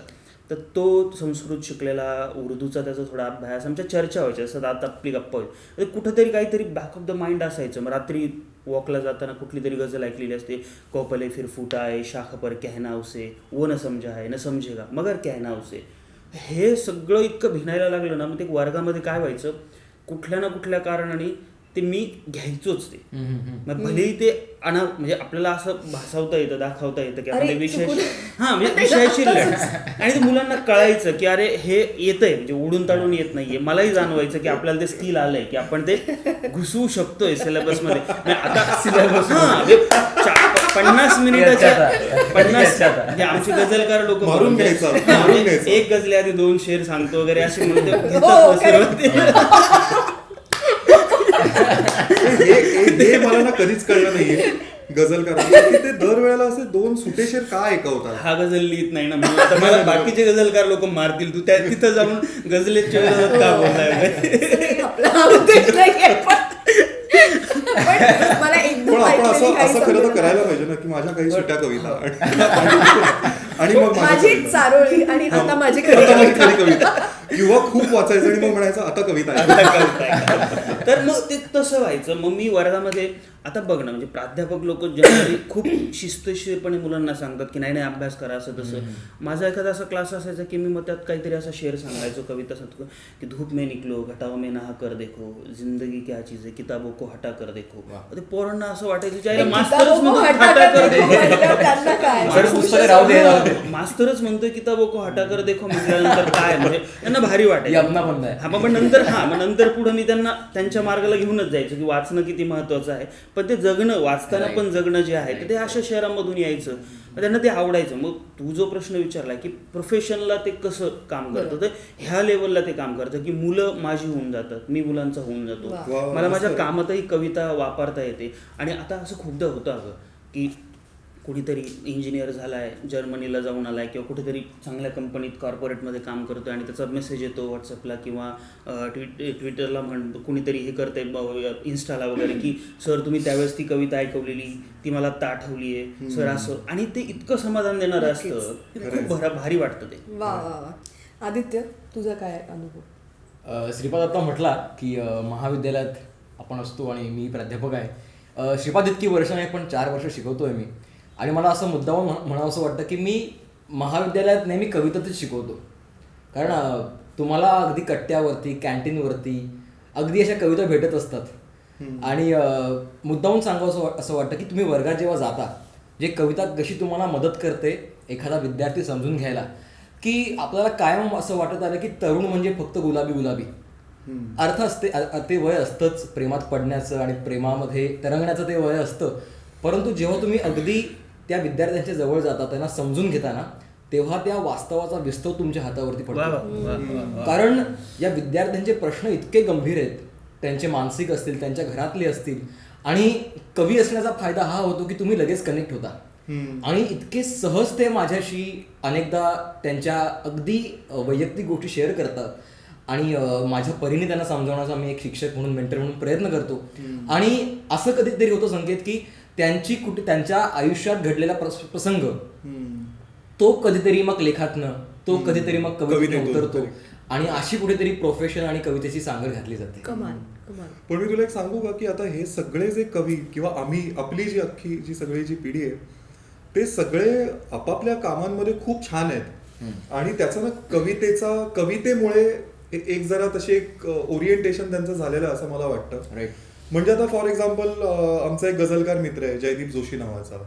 तर तो संस्कृत शिकलेला, उर्दूचा त्याचा थोडा अभ्यास, आमच्या चर्चा व्हायच्या, असं आता आपली गप्पा होती. कुठंतरी काहीतरी बॅक ऑफ द माइंड असायचं. मग रात्री वॉकला जाताना कुठली तरी गजल ऐकलेली असते, कौपले फिर फुटा आहे, शाख पर कहना उसे, वो न समजा है न समजेगा मगर कहना उसे. हे सगळं इतकं भिनायला लागलं ना, मग ते वर्गामध्ये काय व्हायचं, कुठल्या ना कुठल्या कारणाने ते मी घ्यायचोच ते. मग भलेही ते म्हणजे आपल्याला असं भासावता येतं, दाखवता येतं की आपल्या म्हणजे विषयाशी आणि ते मुलांना कळायचं की अरे हे येतंय, म्हणजे उडून ताडून येत नाहीये. मलाही जाणवायचं की आपल्याला ते स्किल आलंय की आपण ते घुसवू शकतोय सिलेबसमध्ये. आता सिलेबस 50 मिनिटाच्या 50 म्हणजे आमचे गझलकार लोक मारून घ्यायचं. एक गजले आधी 2 शेर सांगतो वगैरे असे म्हणून ते घेतात. हे मला ना कधीच कळलं नाहीये गझल करायला, ते दरवेळेला असे 2 सुटे शेर का ऐकवतात. हा गझल लिहित नाही ना, मला बाकीचे गझलकार लोक मारतील, तू त्या तिथं जाऊन गझलेच्या का बोलताय. पण आपण असं खरं तर करायला पाहिजे ना की माझ्या काही सुट्या कविता आणि मग माझी चारोळी आणि आता माझी खरी कविता, किंवा खूप वाचायचं आणि मग म्हणायचं आता कविता. तर मग ते तसं व्हायचं. मग मी वर्गामध्ये आता बघ ना, म्हणजे प्राध्यापक लोक जनरली खूप शिस्तशीरपणे मुलांना सांगतात की नाही अभ्यास करा, असं तसं. माझा एखादा असा क्लास असायचा की मी मग त्यात काहीतरी असा शेर सांगायचो, कविता सांगतो की धूप में निकलो घटाओ में नहा कर देखो, जिंदगी क्या चीज है किताबों को हटा कर देखो. ते पोरांना असं वाटायचं मास्तरच म्हणतोय किताबो को हटा कर देखो म्हटल्यानंतर काय, म्हणजे त्यांना भारी वाटायचं. मग नंतर पुढे मी त्यांच्या मार्गाला घेऊनच जायचं की वाचणं किती महत्वाचं आहे, पण ते जगणं, वाचताना पण जगणं जे आहे ते अशा शहरांमधून यायचं, त्यांना ते आवडायचं. मग तू जो प्रश्न विचारला की प्रोफेशनला ते कसं काम करतं, तर ह्या लेवलला ते काम करतं की मुलं माझी होऊन जातात, मी मुलांचा होऊन जातो, मला माझ्या कामातही कविता वापरता येते. आणि आता असं खूपदा होतं अगं की कुणीतरी इंजिनियर झालाय, जर्मनीला जाऊन आलाय, किंवा कुठेतरी चांगल्या कंपनीत कॉर्पोरेटमध्ये काम करतोय आणि त्याचा मेसेज येतो व्हॉट्सअपला किंवा ट्विटरला म्हणतो, कुणीतरी हे करते इन्स्टाला वगैरे की सर तुम्ही त्यावेळेस ती कविता ऐकवलेली ती मला आता आठवली आहे सर, असं. आणि ते इतकं समाधान देणारं असतं, खूप भारी वाटतं ते. वा वा वा. आदित्य, तुझा काय अनुभव? श्रीपाद आता म्हटला की महाविद्यालयात आपण असतो आणि मी प्राध्यापक आहे. श्रीपाद इतकी वर्ष नाही, पण 4 वर्ष शिकवतोय मी. आणि मला असं मुद्दाम म्हणावं असं वाटतं की मी महाविद्यालयात नेहमी कविताच शिकवतो. कारण तुम्हाला अगदी कट्ट्यावरती, कॅन्टीनवरती अगदी अशा कविता भेटत असतात. आणि मुद्दामून सांगावं असं वाटतं की तुम्ही वर्गात जेव्हा जाता, जे कविता कशी तुम्हाला मदत करते एखादा विद्यार्थी समजून घ्यायला, की आपल्याला कायम असं वाटत आलं की तरुण म्हणजे फक्त गुलाबी गुलाबी. अर्थ असते, ते वय असतंच प्रेमात पडण्याचं आणि प्रेमामध्ये तरंगण्याचं ते वय असतं. परंतु जेव्हा तुम्ही अगदी त्या विद्यार्थ्यांच्या जवळ जाता, त्यांना समजून घेताना, तेव्हा त्या वास्तवाचा विस्तव तुमच्या हातावरती पडतो. कारण या विद्यार्थ्यांचे प्रश्न इतके गंभीर आहेत, त्यांचे मानसिक असतील, त्यांच्या घरातले असतील. आणि कवी असण्याचा फायदा हा होतो की तुम्ही लगेच कनेक्ट होता आणि इतके सहज ते माझ्याशी अनेकदा त्यांच्या अगदी वैयक्तिक गोष्टी शेअर करतात. आणि माझ्या परीने त्यांना समजावण्याचा मी एक शिक्षक म्हणून, मेंटर म्हणून प्रयत्न करतो. आणि असं कधीतरी होतं संकेत की त्यांच्या आयुष्यात घडलेला प्रसंग तो कधीतरी मग लेखातनं, तो कधीतरी मग कवितेत उतरतो आणि अशी कुठेतरी प्रोफेशन आणि कवितेची सांगड घातली जाते. पण मी तुला एक सांगू का की आता हे सगळे जे कवी किंवा आपली जी अख्खी जी सगळी जी पिढी आहे, ते सगळे आपापल्या कामांमध्ये खूप छान आहेत. आणि त्याचा ना कवितेमुळे एक जरा तशी एक ओरिएंटेशन त्यांचं झालेलं असं मला वाटतं. म्हणजे आता फॉर एक्झाम्पल आमचा एक गझलकार मित्र आहे जयदीप जोशी नावाचा,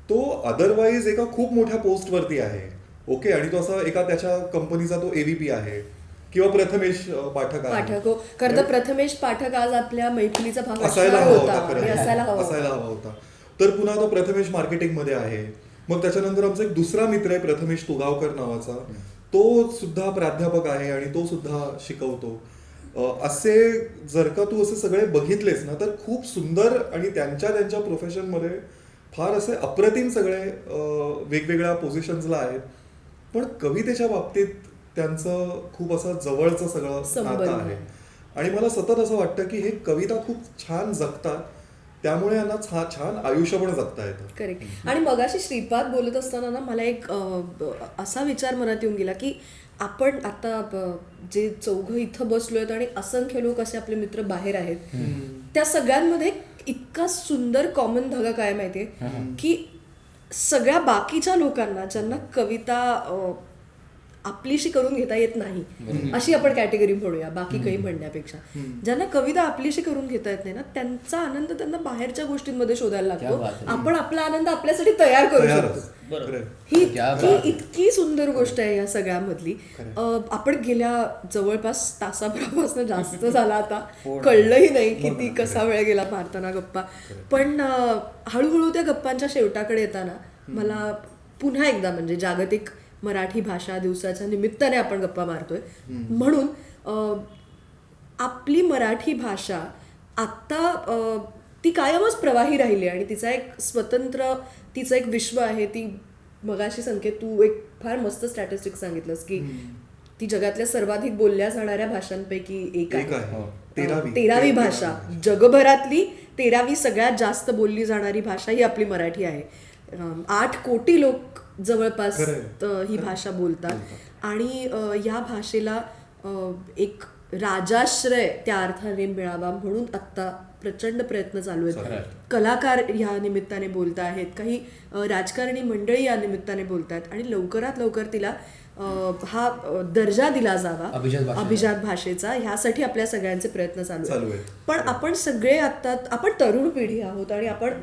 तो अदरवाईज एका खूप मोठ्या पोस्टवरती आहे, ओके, आणि तो असा एका त्याच्या कंपनीचा तो एव्हीपी आहे. किंवा प्रथमेश पाठक प्रथमेश पाठक आज आपल्या मैफिलीचा भाग असायला हवा होता. तर पुन्हा तो प्रथमेश मार्केटिंगमध्ये आहे. मग त्याच्यानंतर आमचा एक दुसरा मित्र आहे प्रथमेश तुगावकर नावाचा, तो सुद्धा प्राध्यापक आहे आणि तो सुद्धा शिकवतो. असे जर का तू असे सगळे बघितलेस ना, तर खूप सुंदर आणि त्यांच्या प्रोफेशनमध्ये फार असे अप्रतिम सगळे वेगवेगळ्या पोझिशन्सला आहेत. पण कवितेच्या बाबतीत त्यांचं खूप असं जवळचं सगळं नातं आहे. आणि मला सतत असं वाटतं की हे कविता खूप छान जगतात, त्यामुळे यांना छान आयुष्य पण जगता येतं. करेक्ट. आणि मगाशी श्रीपाद बोलत असताना ना मला एक असा विचार मनात येऊन गेला की आपण आता जे चौघं इथं बसलोय आणि असंख्य लोक असे आपले मित्र बाहेर आहेत, त्या सगळ्यांमध्ये इतका सुंदर कॉमन धागा काय माहितीये की सगळ्या बाकीच्या लोकांना ज्यांना कविता आपलीशी करून घेता येत नाही, अशी आपण कॅटेगरी म्हणूया बाकी काही म्हणण्यापेक्षा, ज्यांना कविता आपलीशी करून घेता येत नाही ना, त्यांचा आनंद त्यांना बाहेरच्या गोष्टींमध्ये शोधायला लागतो. आपण आपला आनंद आपल्यासाठी तयार करू शकतो. ही इतकी सुंदर गोष्ट आहे या सगळ्यामधली. आपण गेल्या जवळपास तासाभरापासून जास्त झाला आता, कळलंही नाही किती कसा वेळ गेला मारताना गप्पा. पण हळूहळू त्या गप्पांच्या शेवटाकडे येताना मला पुन्हा एकदा म्हणजे जागतिक मराठी भाषा दिवसाच्या निमित्ताने आपण गप्पा मारतोय म्हणून आपली मराठी भाषा आत्ता ती कायमच प्रवाही राहिली आणि तिचा एक स्वतंत्र तिचं एक विश्व आहे. ती मगाशी संकेत तू एक फार मस्त स्टॅटिस्टिक सांगितलंस की ती जगातल्या सर्वाधिक बोलल्या जाणाऱ्या भाषांपैकी एक आहे. 13वी भाषा, जगभरातली 13वी सगळ्यात जास्त बोलली जाणारी भाषा ही आपली मराठी आहे. 8 कोटी लोक जवळपास ही भाषा बोलतात आणि या भाषेला एक राजाश्रय त्या अर्थाने मिळावा म्हणून आत्ता प्रचंड प्रयत्न चालू आहेत. कलाकार या निमित्ताने बोलत आहेत, काही राजकारणी मंडळी या निमित्ताने बोलत आहेत आणि लवकरात लवकर तिला हा दर्जा दिला जावा अभिजात भाषेचा, ह्यासाठी आपल्या सगळ्यांचे प्रयत्न चालू आहेत. पण आपण सगळे आता आपण तरुण पिढी आहोत आणि आपण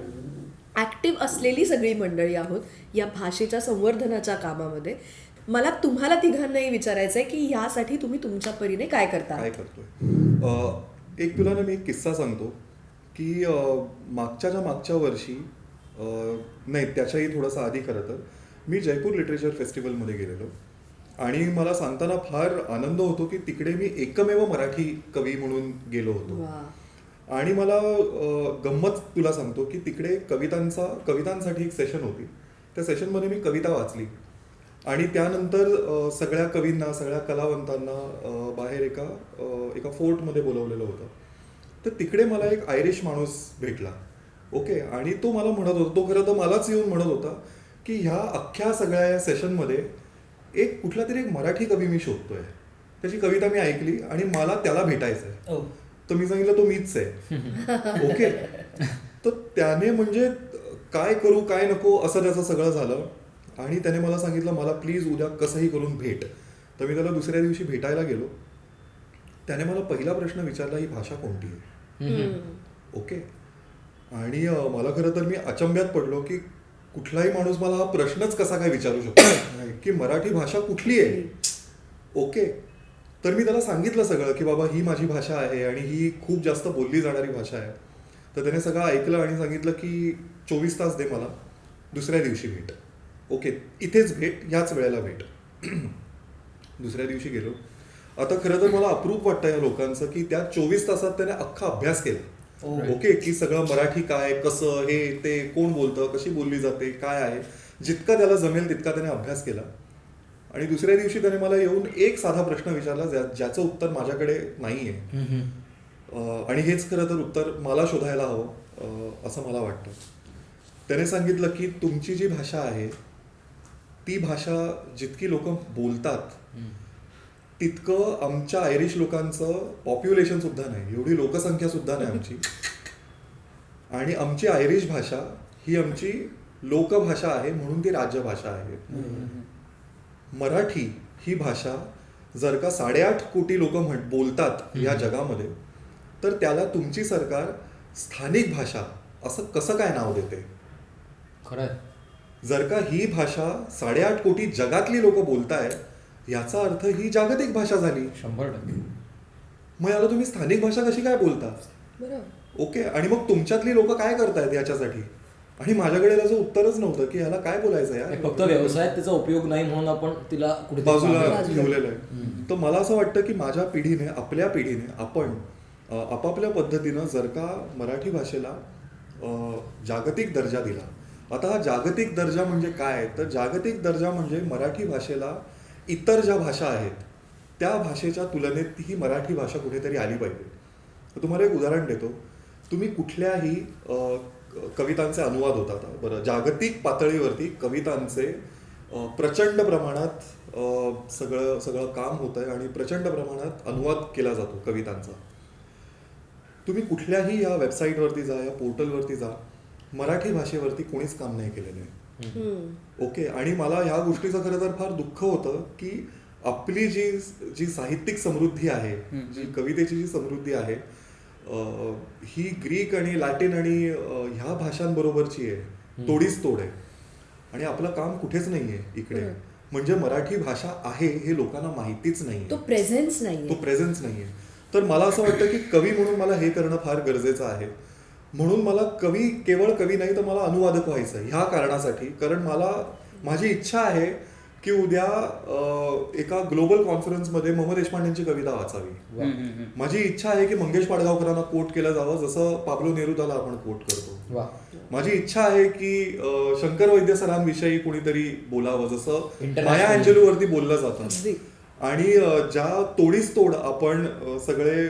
ऍक्टिव्ह असलेली सगळी मंडळी आहोत या भाषेच्या संवर्धनाच्या कामामध्ये. मला तुम्हाला तिघांनाही विचारायचं आहे की यासाठी तुम्ही तुमच्या परीने काय करताय. एक तुला ना मी एक किस्सा सांगतो की मागच्या वर्षी नाही त्याच्याही थोडंसं आधी खरं तर मी जयपूर लिटरेचर फेस्टिवलमध्ये गेलेलो आणि मला सांगताना फार आनंद होतो की तिकडे मी एकमेव मराठी कवी म्हणून गेलो होतो. आणि मला गंमत तुला सांगतो की तिकडे कवितांसाठी एक सेशन होती. त्या सेशनमध्ये मी कविता वाचली आणि त्यानंतर सगळ्या कवींना सगळ्या कलावंतांना बाहेर एका फोर्टमध्ये बोलवलेलं होतं. तर तिकडे मला एक आयरिश माणूस भेटला. ओके. आणि तो मला म्हणत होता, तो खरं तर मलाच येऊन म्हणत होता की ह्या अख्ख्या सगळ्या या सेशनमध्ये एक कुठला तरी एक मराठी कवी मी शोधतोय, त्याची कविता मी ऐकली आणि मला त्याला भेटायचं आहे. तर मी सांगितलं तो मीच आहे. ओके. तर त्याने म्हणजे काय करू काय नको असं त्याचं सगळं झालं आणि त्याने मला सांगितलं मला प्लीज उद्या कसंही करून भेट. तर मी त्याला दुसऱ्या दिवशी भेटायला गेलो. त्याने मला पहिला प्रश्न विचारला, ही भाषा कोणती आहे. ओके. आणि मला खरं तर मी अचंब्यात पडलो की कुठलाही माणूस मला हा प्रश्नच कसा काय विचारू शकतो की मराठी भाषा कुठली आहे. ओके. तर मी त्याला सांगितलं सगळं की बाबा ही माझी भाषा आहे आणि ही खूप जास्त बोलली जाणारी भाषा आहे. तर त्याने सगळं ऐकलं आणि सांगितलं की 24 तास दे मला, दुसऱ्या दिवशी भेट. ओके. इथेच भेट, ह्याच वेळेला भेट. दुसऱ्या दिवशी गेलो. आता खरं तर मला अप्रूप वाटतं या लोकांचं की त्या 24 तासात त्याने अख्खा अभ्यास केला. ओके. की सगळं मराठी काय कसं हे ते कोण बोलतं, कशी बोलली जाते, काय आहे, जितका त्याला जमेल तितका त्याने अभ्यास केला. आणि दुसऱ्या दिवशी त्याने मला येऊन एक साधा प्रश्न विचारला ज्याचं उत्तर माझ्याकडे नाहीये. आणि हेच खरं तर उत्तर मला शोधायला हवं असं मला वाटतं. त्याने सांगितलं की तुमची जी भाषा आहे ती भाषा जितकी लोक बोलतात तितकं आमच्या आयरिश लोकांचं पॉप्युलेशन सुद्धा नाही, एवढी लोकसंख्या सुद्धा नाही आमची. आणि आमची आयरिश भाषा ही आमची लोकभाषा आहे म्हणून ती राजभाषा आहे. मराठी ही भाषा जर का 8.5 कोटी लोक बोलतात या जगामध्ये तर त्याला तुमची सरकार स्थानिक भाषा असं कसं काय नाव देते. खरं. जर का ही भाषा 8.5 कोटी जगातली लोक बोलताय याचा अर्थ ही जागतिक भाषा झाली. 100%. मग याला तुम्ही स्थानिक भाषा कशी काय बोलता. ओके. आणि मग तुमच्यातली लोक काय करतायत याच्यासाठी. आणि माझ्याकडे त्याचं उत्तरच नव्हतं की ह्याला काय बोलायचं यार. फक्त व्यवसायात त्याचा उपयोग नाही म्हणून आपण तिला कुठे बाजूला ठेवलेलं आहे. तर मला असं वाटतं की माझ्या पिढीने आपल्या पिढीने आपण आपापल्या पद्धतीनं जर का मराठी भाषेला जागतिक दर्जा दिला आता हा जागतिक दर्जा म्हणजे काय, तर जागतिक दर्जा म्हणजे मराठी भाषेला इतर ज्या भाषा आहेत त्या भाषेच्या तुलनेत ही मराठी भाषा कुठेतरी आली पाहिजे. तर तुम्हाला एक उदाहरण देतो. तुम्ही कुठल्याही कवितांचे अनुवाद होतात बरं, जागतिक पातळीवरती कवितांचे प्रचंड प्रमाणात सगळं काम होत आहे आणि प्रचंड प्रमाणात अनुवाद केला जातो कवितांचा. तुम्ही कुठल्याही या वेबसाईटवरती जा, या पोर्टलवरती जा, मराठी भाषेवरती कोणीच काम नाही केलेलं आहे. ओके. आणि मला ह्या गोष्टीचं खरं तर फार दुःख होतं की आपली जी साहित्यिक समृद्धी आहे, जी कवितेची जी समृद्धी आहे, ही ग्रीक आणि लॅटिन आणि ह्या भाषांबरोबरची आहे, तोडीच तोड आहे. आणि आपलं काम कुठेच नाहीये इकडे. म्हणजे मराठी भाषा आहे हे लोकांना माहितीच नाही, तो प्रेझेन्स नाहीये. तर मला असं वाटतं की कवी म्हणून मला हे करणं फार गरजेचं आहे. म्हणून मला केवळ कवी नाही तर मला अनुवादक व्हायचं आहे ह्या कारणासाठी. कारण माझी इच्छा आहे की उद्या एका ग्लोबल कॉन्फरन्समध्ये म. देशपांडेंची कविता वाचावी. माझी इच्छा आहे की मंगेश पाडगावकरांना कोट केलं जावं जसं पाब्लो नेरुदाला आपण कोट करतो. माझी इच्छा आहे की शंकर वैद्य सरांविषयी कोणीतरी बोलावं जसं माया अँजेलोवरती बोललं जातं. आणि ज्या तोडीस तोड आपण सगळे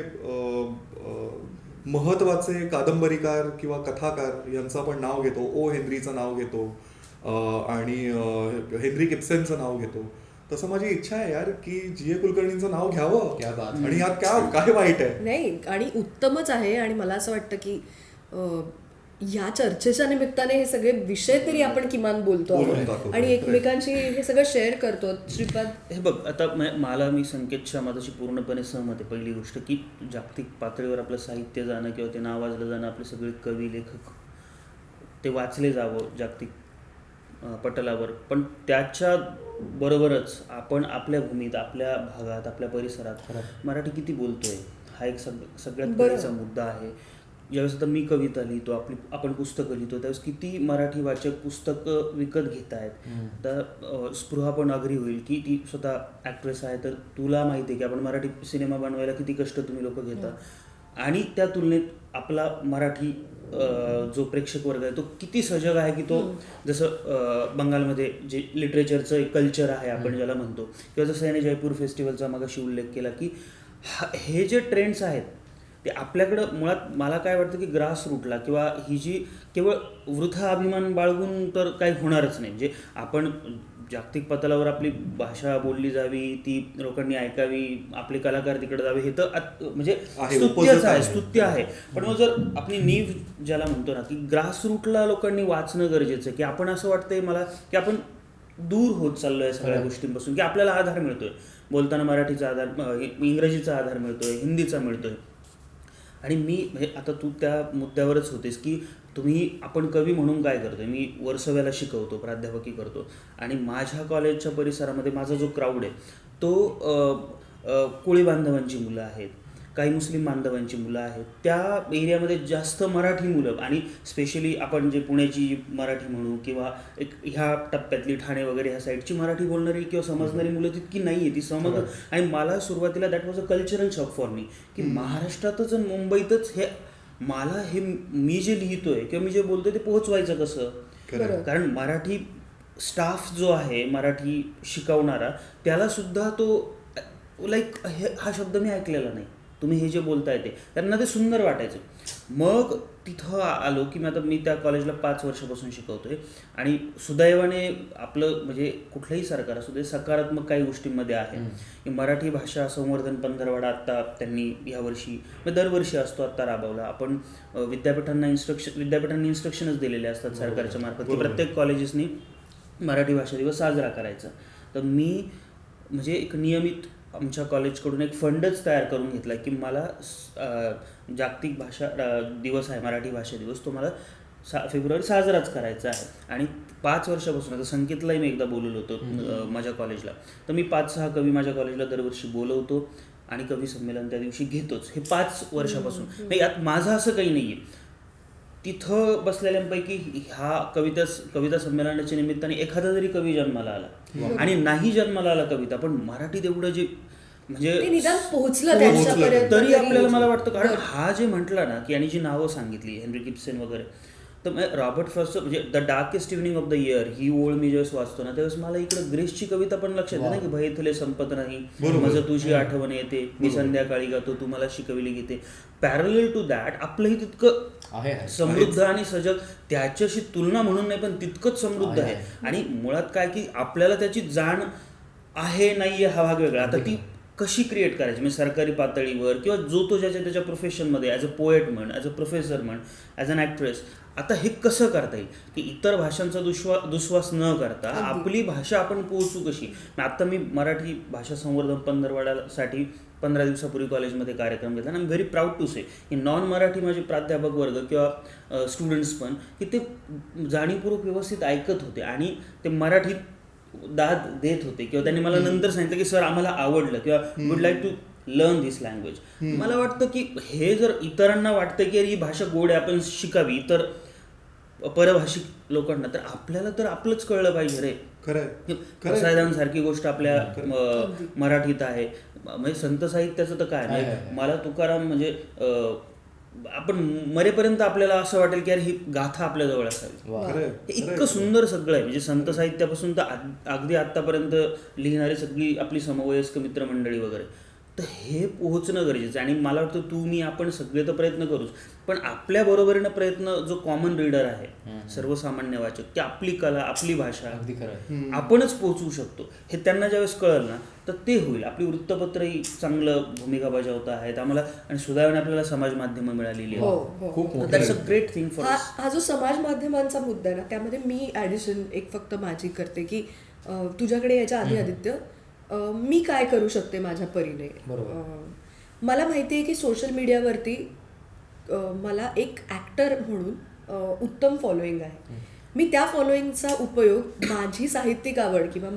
महत्वाचे कादंबरीकार किंवा कथाकार यांचं आपण नाव घेतो, ओ हेनरीचं नाव घेतो आणि हेनरी किप्सेनचं नाव घेतो, तसं माझी इच्छा आहे यार की G.A. कुलकर्णींचं नाव घ्यावं. आणि यात काय वाईट आहे? नाही, आणि उत्तमच आहे. आणि मला असं वाटतं की या चर्चेच्या निमित्ताने हे सगळे विषय तरी आपण किमान बोलतो आणि एकमेकांशी हे सगळं शेअर करतो. श्रीपाद, हे बघ, आता मला मी संकेतच्या मताशी पूर्णपणे सहमत आहे. पहिली गोष्ट की जागतिक पातळीवर आपलं साहित्य जाणं किंवा ते नावाजलं जाणं, आपले सगळे कवी लेखक ते वाचले जावं जागतिक पटलावर. पण त्याच्या बरोबरच आपण आपल्या भूमीत, आपल्या भागात, आपल्या परिसरात मराठी किती बोलतोय हा एक सगळ्यात गरजेचा मुद्दा आहे. ज्यावेळेस आता मी कविता लिहितो, आपण पुस्तकं लिहितो, त्यावेळेस किती मराठी वाचक पुस्तकं विकत घेत आहेत. तर स्पृहा पण अग्री होईल की ती स्वतः ॲक्ट्रेस आहे, तर तुला माहिती आहे की आपण मराठी सिनेमा बनवायला किती कष्ट तुम्ही लोक घेता. आणि त्या तुलनेत आपला मराठी जो प्रेक्षक वर्ग आहे तो किती सजग आहे की तो जसं बंगालमध्ये जे लिटरेचरचं एक कल्चर आहे आपण ज्याला म्हणतो, किंवा जसं याने जयपूर फेस्टिवलचा मगाशी उल्लेख केला की हे जे ट्रेंड्स आहेत ते आपल्याकडं मुळात मला काय वाटतं की ग्रास रूटला किंवा ही जी केवळ वृथा अभिमान बाळगून तर काही होणारच नाही. म्हणजे आपण जागतिक पातळीवर आपली भाषा बोलली जावी, ती लोकांनी ऐकावी, आपले कलाकार तिकडे जावे, हे तर म्हणजे स्तुत्य आहे. पण मग जर आपली नीव ज्याला म्हणतो ना की ग्रास रूटला लोकांनी वाचणं गरजेचं आहे, की आपण असं वाटतंय मला की आपण दूर होत चाललोय सगळ्या गोष्टींपासून, की आपल्याला आधार मिळतोय बोलताना, मराठीचा आधार, इंग्रजीचा आधार मिळतोय, हिंदीचा मिळतोय. आणि मी म्हणजे आता तू त्या मुद्द्यावरच होतेस की आपण कवी म्हणून काय करतोय. मी वर्सोव्याला शिकवतो, प्राध्यापकी करतो, आणि माझ्या कॉलेजच्या परिसरामध्ये माझा जो क्राऊड आहे तो कोळी बांधवांची मुलं आहेत, काही मुस्लिम बांधवांची मुलं आहेत. त्या एरियामध्ये जास्त मराठी मुलं, आणि स्पेशली आपण जे पुण्याची मराठी म्हणू किंवा एक ह्या टप्प्यातली ठाणे वगैरे ह्या साईडची मराठी बोलणारी किंवा समजणारी मुलं तितकी नाही आहे, ती समजत. आणि मला सुरुवातीला that was a cultural shock for me की महाराष्ट्रातच आणि मुंबईतच हे मी जे लिहितोय किंवा मी जे बोलतोय ते पोहोचवायचं कसं. कारण मराठी स्टाफ जो आहे, मराठी शिकवणारा, त्याला सुद्धा तो लाईक हा शब्द मी ऐकलेला नाही, तुम्ही हे जे बोलताय ते, त्यांना ते सुंदर वाटायचं. मग तिथं आलो की मी त्या कॉलेजला 5 वर्षापासून शिकवतोय. आणि सुदैवाने आपलं म्हणजे कुठलंही सरकार असू दे, सकारात्मक काही गोष्टींमध्ये आहे. मराठी भाषा संवर्धन पंधरवडा आत्ता त्यांनी यावर्षी, दरवर्षी असतो, आत्ता राबवला. आपण विद्यापीठांनी इन्स्ट्रक्शनच दिलेले असतात सरकारच्या मार्फत की प्रत्येक कॉलेजेसनी मराठी भाषा दिवस साजरा करायचा. तर मी म्हणजे एक नियमित आमच्या कॉलेजकडून एक फंडच तयार करून घेतला की मला जागतिक भाषा दिवस आहे, मराठी भाषा दिवस, तो मला फेब्रुवारी साजराच करायचा आहे. आणि 5 वर्षापासून, आता संकेतलाही मी एकदा बोलवलं होतं माझ्या कॉलेजला, तर मी 5-6 कवी माझ्या कॉलेजला दरवर्षी बोलवतो आणि कवी संमेलन त्या दिवशी घेतोच. हे 5 वर्षापासून. यात माझं असं काही नाही आहे. तिथं बसलेल्यांपैकी ह्या कविता संमेलनाच्या निमित्ताने एखादा जरी कवी जन्माला आला, आणि नाही जन्माला आला कविता, पण मराठीत एवढं जे म्हणजे पोहोचलं तरी आपल्याला मला वाटतं. कारण हा जे म्हटला ना की, आणि जी नावं सांगितली हेनरी किप्सेन वगैरे, तर रॉबर्ट फ्रॉस्ट म्हणजे the darkest evening of the year ही ओळ मी ज्यावेळेस वाचतो ना त्यावेळेस मला इकडे ग्रेसची कविता पण लक्षात येते ना की भयथले संपत नाही, माझं तुझी आठवण येते, मी संध्याकाळी गातो तू मला शिकविली गीते. पॅरल टू दॅट आपलंही तितकं समृद्ध आणि सजग, त्याच्याशी तुलना म्हणून नाही पण तितकंच समृद्ध आहे. आणि मुळात काय की आपल्याला त्याची जाण आहे नाही हा भाग वेगळा. आता ती कशी क्रिएट करायची म्हणजे सरकारी पातळीवर किंवा जो तो ज्याच्या त्याच्या प्रोफेशनमध्ये ॲज अ पोएट म्हण, ॲज अ प्रोफेसर म्हण, ॲज अन ॲक्ट्रेस, आता हे कसं करता येईल की इतर भाषांचा दुस्वास न करता आपली भाषा आपण पोहोचू कशी. आता मी मराठी भाषा संवर्धन पंधरवड्यासाठी 15 दिवसापूर्वी कॉलेजमध्ये कार्यक्रम घेतला आणि I am very proud to say की नॉन मराठी माझे प्राध्यापक वर्ग किंवा स्टुडंट्स पण की ते जाणीवपूर्वक व्यवस्थित ऐकत होते आणि ते मराठीत दाद देत होते किंवा त्यांनी मला नंतर सांगितलं की सर आम्हाला आवडलं किंवा would like to learn this language. मला वाटतं की हे जर इतरांना वाटतं की ही भाषा गोड आहे आपण शिकावी इतर परभाषिक लोकांना, तर आपल्याला तर आपलंच कळलं पाहिजे रे. सारखी गोष्ट आपल्या मराठीत आहे. म्हणजे संत साहित्याचं तर काय नाही, मला तुकाराम म्हणजे आपण मरेपर्यंत आपल्याला असं वाटेल की अरे ही गाथा आपल्या जवळ असावी. इतकं सुंदर सगळं आहे. म्हणजे संत साहित्यापासून तर अगदी आतापर्यंत लिहिणारी सगळी आपली समवयस्क मित्रमंडळी वगैरे, तर हे पोहोचणं गरजेचं आहे. आणि मला वाटतं तू मी आपण सगळे तर प्रयत्न करूच, पण आपल्या बरोबरीनं प्रयत्न जो कॉमन रीडर आहे सर्वसामान्य वाचक, की आपली कला आपली भाषा आपणच पोहोचवू शकतो हे त्यांना ज्यावेळेस कळलं ना तर ते होईल. आपली वृत्तपत्रही चांगलं भूमिका बजावत आहेत आम्हाला आणि सुदैवाने आपल्याला समाज माध्यमं मिळालेली आहेत. खूप that's a great thing for us. हा जो समाज माध्यमांचा मुद्दा आहे ना त्यामध्ये मी ॲडिशन एक फक्त माझी करते की तुझ्याकडे याच्या आधी आदित्य मी काय करू शकते माझ्या परीने. मला माहिती आहे की सोशल मीडियावरती मला एक ॲक्टर म्हणून उत्तम फॉलोईंग आहे. मी त्या फॉलोईंगचा उपयोग माझी साहित्यिक आवड किंवा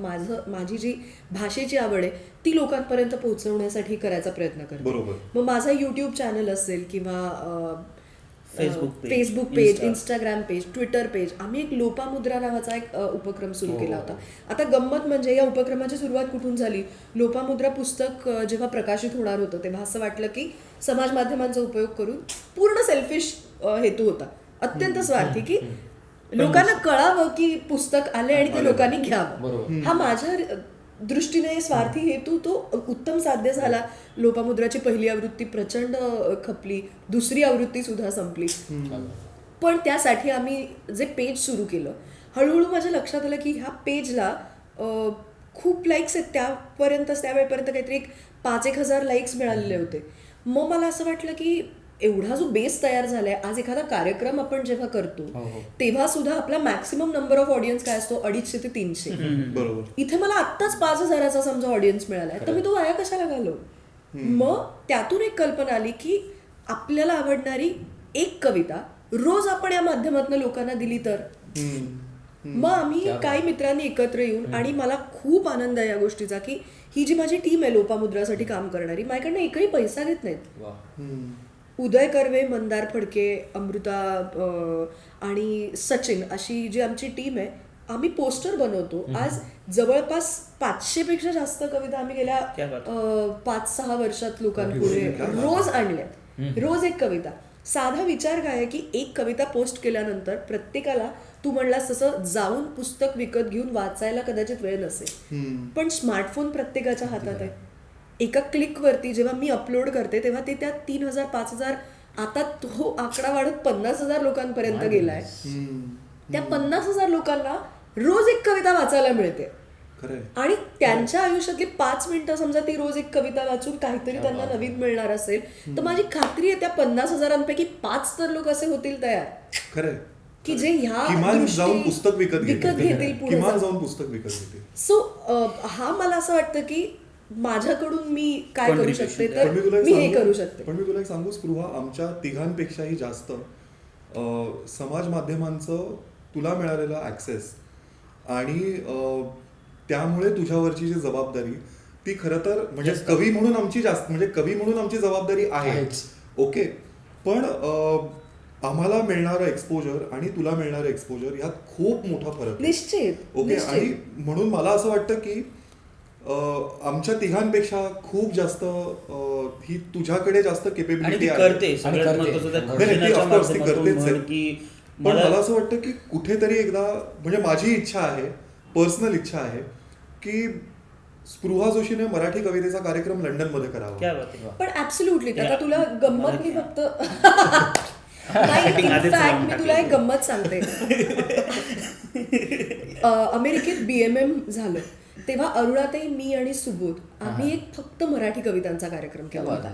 माझी जी भाषेची आवड आहे ती लोकांपर्यंत पोहोचवण्यासाठी करायचा प्रयत्न करते. मग माझा यूट्यूब चॅनल असेल किंवा Facebook page, Instagram page, Twitter page, आम्ही एक लोपामुद्रा नावाचा एक उपक्रम सुरू केला होता. आता गंमत म्हणजे या उपक्रमाची सुरुवात कुठून झाली, लोपामुद्रा पुस्तक जेव्हा प्रकाशित होणार होतं तेव्हा असं वाटलं की समाज माध्यमांचा उपयोग करून पूर्ण सेल्फिश हेतू होता, अत्यंत स्वार्थी, की लोकांना कळावं की पुस्तक आले आणि ते लोकांनी घ्यावं. हा माझ्या दृष्टीने स्वार्थी हेतू तो उत्तम साध्य झाला. लोपामुद्राची पहिली आवृत्ती प्रचंड खपली, दुसरी आवृत्ती सुद्धा संपली. पण त्यासाठी आम्ही जे पेज सुरू केलं हळूहळू माझ्या लक्षात आलं की ह्या पेजला खूप लाईक्स आहेत. त्यावेळेपर्यंत काहीतरी 5,000 लाईक्स मिळालेले होते. मग मला असं वाटलं की एवढा जो बेस तयार झालाय, आज एखादा कार्यक्रम आपण जेव्हा करतो तेव्हा सुद्धा आपला मॅक्सिमम नंबर ऑफ ऑडियन्स काय असतो 250 ते 300. इथे मला आत्ताच 5,000चा समजा ऑडियन्स मिळालाय तर मी तो वाया कशाला घालव. मग त्यातून एक कल्पना आली की आपल्याला आवडणारी एक कविता रोज आपण या माध्यमातून लोकांना दिली तर. मग आम्ही काही मित्रांनी एकत्र येऊन, आणि मला खूप आनंद आहे या गोष्टीचा की ही जी माझी टीम आहे लोपामुद्रासाठी काम करणारी, माझ्याकडनं एकही पैसा घेत नाहीत. उदय कर्वे, मंदार फडके, अमृता आणि सचिन अशी जी आमची टीम आहे, आम्ही पोस्टर बनवतो. आज जवळपास 500 पेक्षा जास्त कविता आम्ही गेल्या 5-6 वर्षात लोकांपुढे रोज आणल्यात. रोज एक कविता. साधा विचार काय आहे की एक कविता पोस्ट केल्यानंतर प्रत्येकाला तू म्हणलास तसं जाऊन पुस्तक विकत घेऊन वाचायला कदाचित वेळ नसेल, पण स्मार्टफोन प्रत्येकाच्या हातात आहे. एका क्लिकवरती जेव्हा मी अपलोड करते तेव्हा ते त्या 3,000, 5,000, आता तो आकडा वाढत 50,000 लोकांपर्यंत गेलाय. त्या 50,000 लोकांना रोज एक कविता वाचायला मिळते आणि त्यांच्या आयुष्यातली 5 मिनिटं समजा ती रोज एक कविता वाचून काहीतरी त्यांना नवीन मिळणार असेल तर माझी खात्री आहे त्या 50,000 5 तर लोक असे होतील तयार की जे ह्या जाऊन पुस्तक विकत घेतील पुढे. सो हा मला असं वाटतं की माझ्याकडून मी काय करू शकते तर मी हे करू शकते. पण मी तुला एक सांगू स्पृहा, आमच्या तिघांपेक्षाही जास्त समाज माध्यमांचं तुला मिळालेला ऍक्सेस आणि त्यामुळे तुझ्यावरची जी जबाबदारी ती खरं तर म्हणजे कवी म्हणून आमची जबाबदारी आहे. ओके, पण आम्हाला मिळणारं एक्सपोजर आणि तुला मिळणारं एक्सपोजर यात खूप मोठा फरक निश्चित. ओके, आणि म्हणून मला असं वाटतं की आमच्या तिघांपेक्षा खूप जास्त ही तुझ्याकडे जास्त केपेबिलिटी आहे. की पण मला असं वाटतं की कुठेतरी एकदा म्हणजे माझी इच्छा आहे, पर्सनल इच्छा आहे की स्पृहा जोशीने मराठी कवितेचा कार्यक्रम लंडन मध्ये करावा. पण ऍब्सोल्युटली आता तुला गंमत मी फक्त नाही, Setting in आधीच fact, लावून मी तुला एक गंमत सांगते. अमेरिकेत BMM झालं तेव्हा अरुणाताई, मी आणि सुबोध आम्ही एक फक्त मराठी कवितांचा कार्यक्रम केला होता.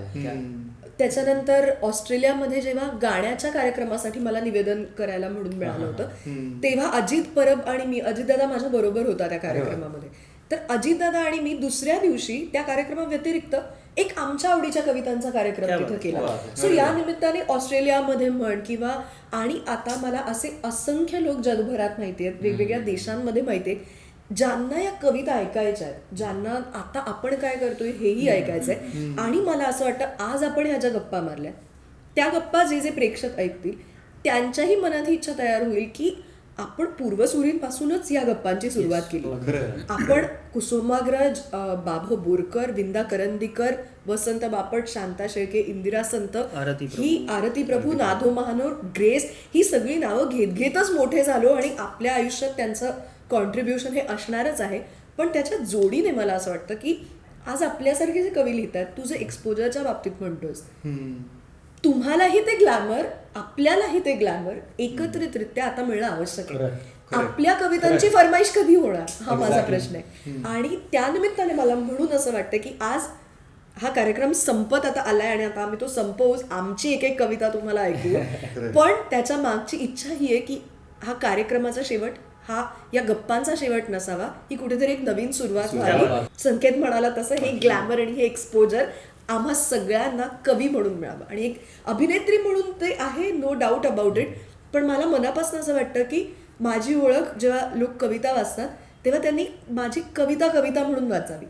त्याच्यानंतर ऑस्ट्रेलियामध्ये जेव्हा गाण्याच्या कार्यक्रमासाठी मला निवेदन करायला म्हणून मिळालं होतं तेव्हा अजित परब आणि मी, अजितदादा माझ्या बरोबर होता त्या कार्यक्रमामध्ये. तर अजितदादा आणि मी दुसऱ्या दिवशी त्या कार्यक्रमाव्यतिरिक्त एक आमच्या आवडीच्या कवितांचा कार्यक्रम तिथं केला. सो या निमित्ताने ऑस्ट्रेलियामध्ये म्हण किंवा आणि आता मला असे असंख्य लोक जगभरात माहिती आहेत, वेगवेगळ्या देशांमध्ये माहिती आहे, ज्यांना या कविता ऐकायच्या आहेत, ज्यांना आता आपण काय करतोय हेही ऐकायचंय. आणि मला असं वाटतं आज आपण ह्या ज्या गप्पा मारल्या त्या गप्पा जे जे प्रेक्षक ऐकतील त्यांच्याही मनात ही इच्छा तयार होईल की आपण पूर्वसुरींपासूनच या गप्पांची सुरुवात केली. आपण कुसुमाग्रज, बाभो बोरकर, विंदा करंदीकर, वसंत बापट, शांता शेळके, इंदिरा संत, ही आरती प्रभू, नाधो महानोर, ग्रेस, ही सगळी नावं घेत घेतच मोठे झालो आणि आपल्या आयुष्यात त्यांचं कॉन्ट्रीब्युशन हे असणारच आहे. पण त्याच्या जोडीने मला असं वाटतं की आज आपल्यासारखे जे कवी लिहितात, तू जे एक्सपोजरच्या बाबतीत म्हणतोस, तुम्हालाही ते ग्लॅमर, आपल्यालाही ते ग्लॅमर एकत्रितरित्या आता मिळणं आवश्यक आहे. आपल्या कवितांची फरमाईश कधी होणार हा माझा प्रश्न आहे. आणि त्यानिमित्ताने मला म्हणून असं वाटतं की आज हा कार्यक्रम संपत आता आलाय आणि आता आम्ही तो संपवूच, आमची एक एक कविता तुम्हाला ऐकू. पण त्याच्या मागची इच्छा ही आहे की हा कार्यक्रमाचा शेवट हा या गप्पांचा शेवट नसावा, ही कुठेतरी एक नवीन सुरुवात व्हावी. संकेत म्हणाला तसं हे ग्लॅमर आणि हे एक्सपोजर आम्हा सगळ्यांना कवी म्हणून मिळावं. आणि एक अभिनेत्री म्हणून ते आहे, नो डाऊट अबाउट इट. पण मला मनापासून असं वाटतं की माझी ओळख जेव्हा लोक कविता वाचतात तेव्हा त्यांनी माझी कविता म्हणून वाचावी,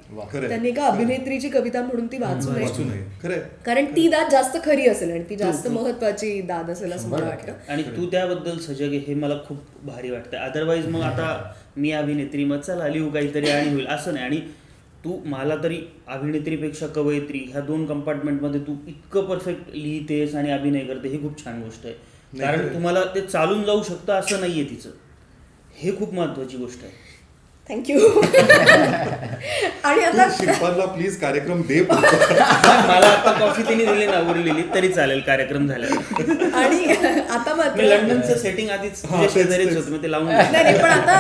त्यांनी एका अभिनेत्रीची कविता म्हणून ती वाचू नये. कारण ती दाद जास्त खरी असेल आणि ती जास्त महत्वाची दाद असेल असं मला वाटतं. आणि तू त्याबद्दल सजग आहे हे मला खूप भारी वाटतं. अदरवाईज मग आता मी अभिनेत्री, मग चला लिहू काहीतरी आणि होईल असं नाही. आणि तू मला तरी अभिनेत्रीपेक्षा कवयित्री ह्या दोन कंपार्टमेंटमध्ये तू इतकं परफेक्ट लिहितेस आणि अभिनय करते, ही खूप छान गोष्ट आहे. कारण तुम्हाला ते चालून जाऊ शकतं असं नाहीये तिचं, हे खूप महत्वाची गोष्ट आहे. थँक्यू. आणि आता शिल्पांना प्लीज कार्यक्रम दे. मला आता कॉफी तिने दिली ना उरलेली तरी चालेल कार्यक्रम झाला. आणि आता मात्र लंडनचं सेटिंग आधीच शेजारीच होतं, ते लावून नाही, पण आता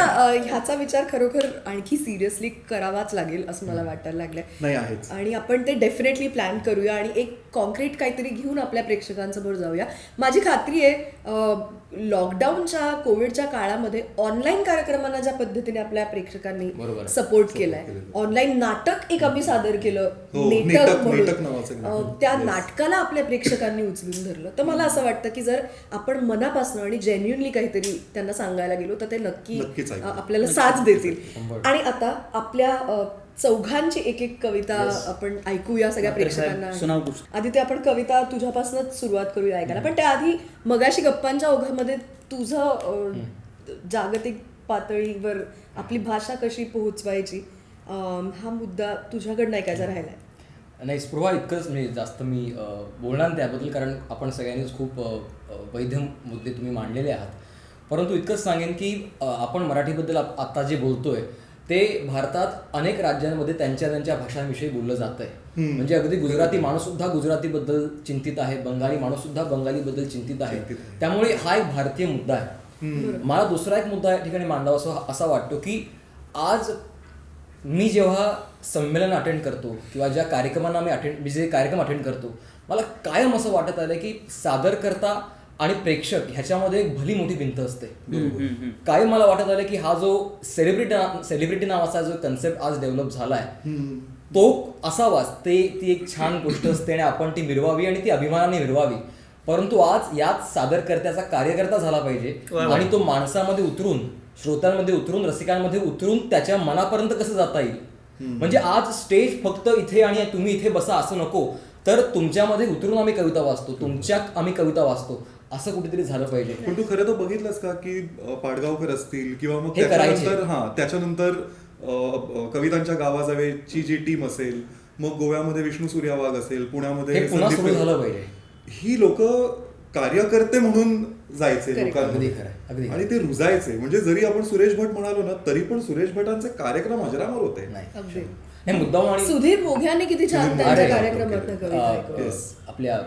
ह्याचा विचार खरोखर आणखी सिरियसली करावाच लागेल असं मला वाटायला लागलंय. आणि आपण ते डेफिनेटली प्लॅन करूया आणि एक कॉन्क्रीट काहीतरी घेऊन आपल्या प्रेक्षकांसमोर जाऊया. माझी खात्री आहे लॉकडाऊनच्या कोविडच्या काळामध्ये ऑनलाईन कार्यक्रमांना ज्या पद्धतीने आपल्या प्रेक्षकांनी सपोर्ट केलाय, ऑनलाईन नाटक एक आम्ही सादर केलं, नेटक म्हणून, त्या नाटकाला आपल्या प्रेक्षकांनी उचलून धरलं. तर मला असं वाटतं की जर आपण मनापासून आणि जेन्युनली काहीतरी त्यांना सांगायला गेलो तर ते नक्की आपल्याला साथ देतील. आणि आता आपल्या चौघांची एक एक कविता आपण ऐकूया सगळ्या प्रेक्षकांना. आधी ते आपण कविता तुझ्यापासूनच सुरुवात करूया ऐकायला. पण त्याआधी मगाशी गप्पांच्या ओघामध्ये तुझं जागतिक पातळीवर आपली भाषा कशी पोहोचवायची हा मुद्दा तुझ्याकडनं ऐकायचा राहिलाय. नाही स्पृहा, इतकंच म्हणजे जास्त मी बोलणार त्याबद्दल, कारण आपण सगळ्यांनीच खूप वैध मुद्दे तुम्ही मांडलेले आहात. परंतु इतकंच सांगेन की आपण मराठीबद्दल आता जे बोलतोय ते भारतात अनेक राज्यांमध्ये त्यांच्या त्यांच्या भाषांविषयी बोललं जात आहे. म्हणजे अगदी गुजराती माणूस सुद्धा गुजरातीबद्दल चिंतित आहे, बंगाली माणूस सुद्धा बंगालीबद्दल चिंतित आहे. त्यामुळे हा एक भारतीय मुद्दा आहे. मला दुसरा एक मुद्दा या ठिकाणी मांडावा असा वाटतो की आज मी जेव्हा संमेलन अटेंड करतो किंवा ज्या कार्यक्रमांना मी जे कार्यक्रम अटेंड करतो, मला कायम असं वाटत आलं की सादरकर्ता आणि प्रेक्षक ह्याच्यामध्ये एक भली मोठी भिंत असते. कायम मला वाटत आलं की हा जो सेलिब्रिटी नावाचा जो कन्सेप्ट आज डेव्हलप झालाय तो असावाच, ती एक छान गोष्ट असते आणि आपण ती मिरवावी आणि ती अभिमानाने मिरवावी. परंतु आज यात सादरकर्त्याचा कार्यकर्ता झाला पाहिजे आणि तो माणसामध्ये उतरून, श्रोत्यांमध्ये उतरून, रसिकांमध्ये उतरून त्याच्या मनापर्यंत कसं जाता येईल. म्हणजे आज स्टेज फक्त इथे आणि तुम्ही इथे बसा असं नको, तर तुमच्यामध्ये उतरून आम्ही कविता वाचतो, तुमच्यात आम्ही कविता वाचतो असं कुठेतरी झालं पाहिजे. पण तू खरं तर बघितलंस का की पाडगावकर असतील किंवा मग त्याच्यानंतर कवितांच्या गावाजावेची जी टीम असेल, मग गोव्यामध्ये विष्णू सूर्या वाघ असेल, पुण्यामध्ये पुन्हा सुरू झालं पाहिजे. ही लोक कार्यकर्ते म्हणून जायचे Correct. लोकांमध्ये अगदी खरं, अगदी खरं. आणि ते रुजायचे. म्हणजे जरी आपण सुरेश भट म्हणालो ना तरी पण सुरेश भटांचे कार्यक्रम अजरामर होते. नाही अगदी हे मुद्दाम आणि सुधीर मोघ्याने किती छान सुधीर त्यांच्या मोघे. कार्यक्रमातनं कविता ऐकवल्या. आपल्या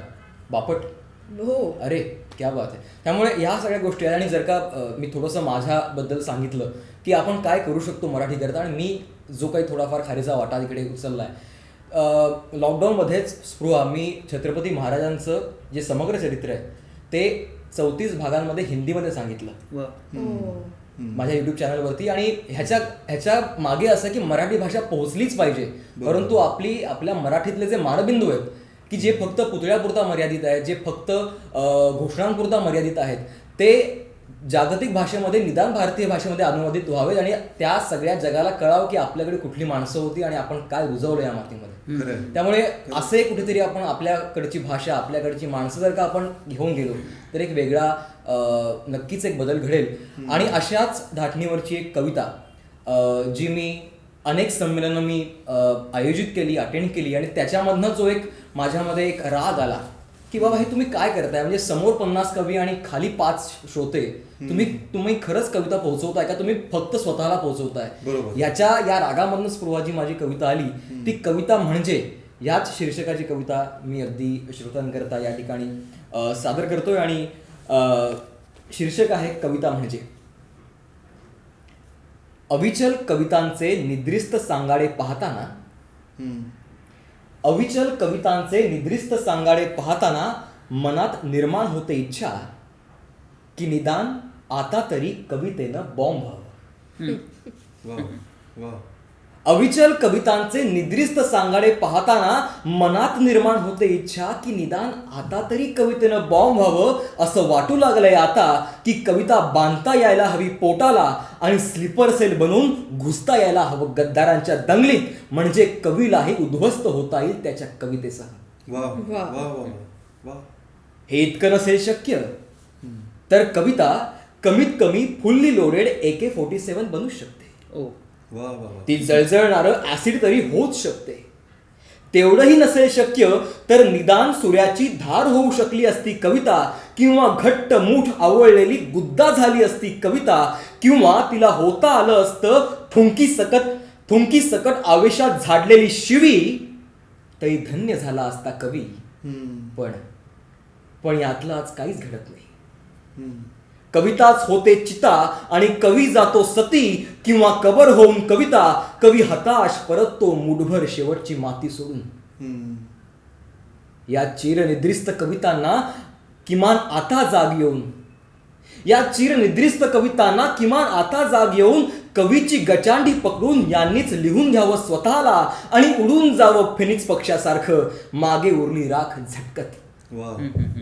बापट हो अरे क्या बात आहे. त्यामुळे ह्या सगळ्या गोष्टी आहेत. आणि जर का मी थोडंसं माझ्याबद्दल सांगितलं की आपण काय करू शकतो मराठीकरता, आणि मी जो काही थोडाफार खारीचा वाटा तिकडे उचलला आहे. लॉकडाऊनमध्येच स्पृहा मी छत्रपती महाराजांचं जे समग्र चरित्र आहे ते 34 भागांमध्ये हिंदीमध्ये सांगितलं वा. हो. माझ्या युट्यूब चॅनलवरती. आणि ह्याच्या मागे असं की मराठी भाषा पोहोचलीच पाहिजे, परंतु आपल्या मराठीतले जे मानबिंदू आहेत की जे फक्त पुतळ्यापुरता मर्यादित आहेत, जे फक्त घोषणांपुरता मर्यादित आहेत, ते जागतिक भाषेमध्ये निदान भारतीय भाषेमध्ये अनुवादित व्हावेत आणि त्या सगळ्या जगाला कळावं की आपल्याकडे कुठली माणसं होती आणि आपण काय रुजवलं या मातीमध्ये. खरंय. त्यामुळे असे कुठेतरी आपण आपल्याकडची भाषा, आपल्याकडची माणसं जर का आपण घेऊन गेलो तर एक वेगळा नक्कीच एक बदल घडेल. आणि अशाच धाटणीवरची एक कविता जी मी अनेक संमेलनं मी आयोजित केली, अटेंड केली, आणि त्याच्यामधनं जो एक माझ्यामध्ये एक राग आला की बाबा हे तुम्ही काय करताय, म्हणजे समोर 50 कवी आणि खाली 5 श्रोते, तुम्ही खरंच कविता पोहोचवताय का, तुम्ही फक्त स्वतःला पोहोचवताय. बरोबर. या रागामधून स्पृहाची माझी कविता आली. ती कविता म्हणजे याच शीर्षकाची कविता मी अगदी श्रोत्यांकरता या ठिकाणी सादर करतोय. आणि शीर्षक आहे कविता म्हणजे. अविचल कवितांचे निद्रिस्त सांगाडे पाहताना, अविचल कवितांचे निद्रिस्त सांगाडे पाहताना मनात निर्माण होते इच्छा की निदान आता तरी कवितेनं बॉम्ब व्हावं. वा वा. अविचल कवितांचे निद्रिस्त सांगाडे पाहताना मनात निर्माण होते इच्छा की निदान आता तरी कवितेनं बॉम्ब व्हावं. असं वाटू लागलंय आता की कविता बांधता यायला हवी पोटाला आणि स्लीपर सेल बनवून घुसता यायला हवं गद्दारांच्या दंगलीत, म्हणजे कवीलाही उद्ध्वस्त होता येईल त्याच्या कवितेसह. वा वा. वा वा वा. हे इतकं नसेल शक्य तर कविता कमीत कमी फुल्ली लोडेड AK-47 बनू शकते. ओ वा वा वा. ती जळजळणारं ऍसिड तरी होऊच शकते. तेवढंही नसेल शक्य तर निदान सूर्याची धार होऊ शकली असती कविता, किंवा घट्ट मूठ आवळलेली गुद्दा झाली असती कविता, किंवा तिला होता आलं असतं थुंकी सकट आवेशात झाडलेली शिवी, तरी धन्य झाला असता कवी. पण यातलं आज काहीच घडत नाही. कविताच होते चिता आणि कवी जातो सती, किंवा कबर होऊन कविता कवी हताश परततो मुठभर शेवटची माती सोडून. या चिरनिद्रिस्त कवितांना किमान आता जाग येऊन, या चिरनिद्रिस्त कवितांना किमान आता जाग येऊन कवीची गचांडी पकडून यांनीच लिहून घ्यावं स्वतःला आणि उडून जावं फिनिक्स पक्षासारखं मागे उरली राख झटकत. वा वा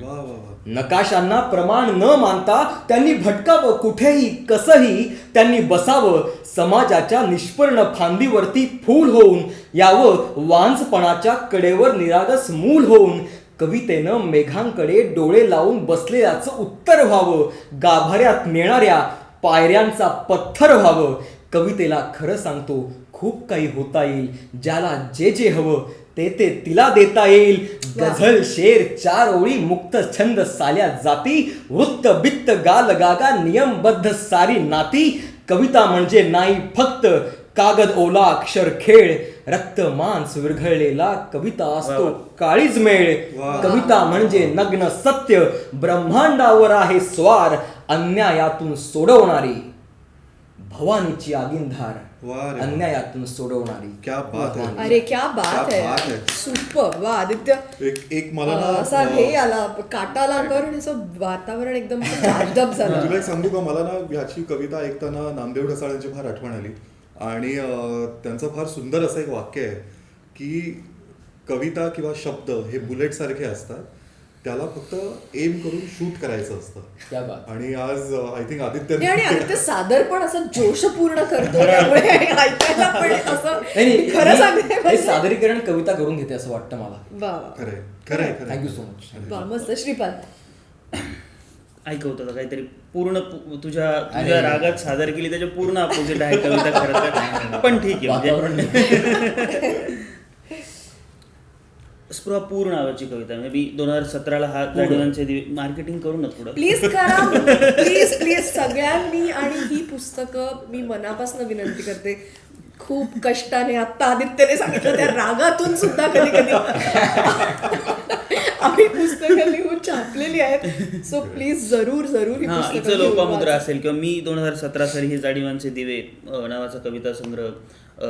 वा वा. नकाशांना प्रमाण न मानता त्यांनी भटकावं कुठेही कसंही, त्यांनी बसावं समाजाच्या निष्पर्ण फांदीवरती फूल होऊन, यावं वांझपणाच्या कडेवर निरागस मूल होऊन, कवितेनं मेघांकडे डोळे लावून बसलेल्याचं उत्तर व्हावं, गाभाऱ्यात नेणाऱ्या पायऱ्यांचा पत्थर व्हावं. कवितेला खरं सांगतो खूप काही होता येईल, ज्याला जे जे हवं ते तिला देता येईल. गझल शेर 4 ओळी मुक्त छंद साल्या जाती, वृत्त बित्त गाल गागा नियमबद्ध सारी नाती. कविता म्हणजे नाही फक्त कागद ओला अक्षर खेळ, रक्त मांस विरघळलेला कविता असतो काळीज मेळ. कविता म्हणजे नग्न सत्य, ब्रह्मांडावर आहे स्वार, अन्यायातून सोडवणारी भवानीची आगिंधार, अन्यायातून सोडवणारी. क्या बात है. अरे क्या बात क्या बात है. है. सुपर. वा आदित्य, एक मला ना असा हे आला काटाला कर आणि असं वातावरण एकदम गाजदप झालं. तुला एक सांगू का, मला ना ह्याची कविता ऐकताना नामदेव ढसाळ्यांची फार आठवण आली. आणि त्यांचं फार सुंदर असं एक वाक्य आहे की कविता किंवा शब्द हे बुलेट सारखे असतात, त्याला फक्त एम करून शूट करायचं असतं. क्या बात. आणि आज आय थिंक आणि आदित्य आदित्य सादर पण असं जोशपूर्ण करतो, त्यामुळे ऐकायला पण असं खरं सांगते हे म्हणजे. सादरीकरण कविता करून घेते असं वाटतं मला. वा खरंय खरंय खरंय. Thank you so much. वा मस्त. श्रीपाद, ऐकवत होता काहीतरी पूर्ण तुझ्या रागात सादर केली, त्याच्या पूर्ण अपोजिट आहे कविता खरं तर. पण ठीक आहे म्हणजे स्पृहा पूर नावाची कविता मे बी 2017ला हा जाणीवांचे दिवे मार्केटिंग करू ना थोडं. प्लीज करा, प्लीज प्लीज सगळ्यांनी. आणि ही पुस्तकं मी मनापासून विनंती करते, खूप कष्टाने, आत्ता आदित्यने सांगितलं त्या रागातून सुद्धा कधी कधी आम्ही पुस्तकं लिहून छापलेली आहेत. सो प्लीज जरूर जरूर ही हा, पुस्तकं हिचं घेऊन लोपामुद्रा वाचा. असेल किंवा मी 2017 साली हे जाणीवांचे दिवे नावाचा कविता संग्रह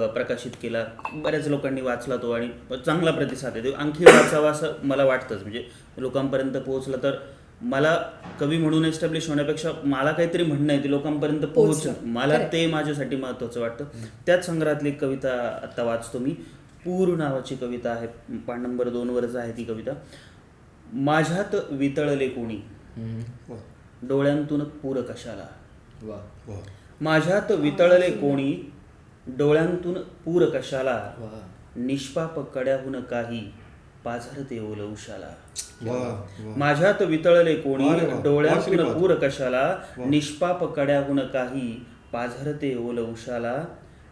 प्रकाशित केला. बऱ्याच लोकांनी वाचला तो आणि चांगला प्रतिसाद आहे. आणखी वाचावा असं मला वाटतंच. म्हणजे लोकांपर्यंत पोहोचलं तर मला कवी म्हणून एस्टॅब्लिश होण्यापेक्षा मला काहीतरी म्हणणं आहे ते लोकांपर्यंत पोहोचणं, मला ते माझ्यासाठी महत्त्वाचं वाटतं. त्याच संग्रहातली एक कविता आत्ता वाचतो मी. पूर नावाची कविता आहे, पान नंबर 2वरच आहे ती कविता. माझ्यात वितळले कोणी, डोळ्यांतून पूर कशाला. वा वा. माझ्यात वितळले कोणी, डोळ्यांतून पूर कशाला. वा निष्पाप कड्याहून काही, पाझरते ओल उशाला. वा वा. माझ्यात वितळले कोणी, वा रे वा. डोळ्यांतून वा श्रीपाद. पूर कशाला. वा. निष्पाप कड्याहून काही, पाझरते ओल उशाला.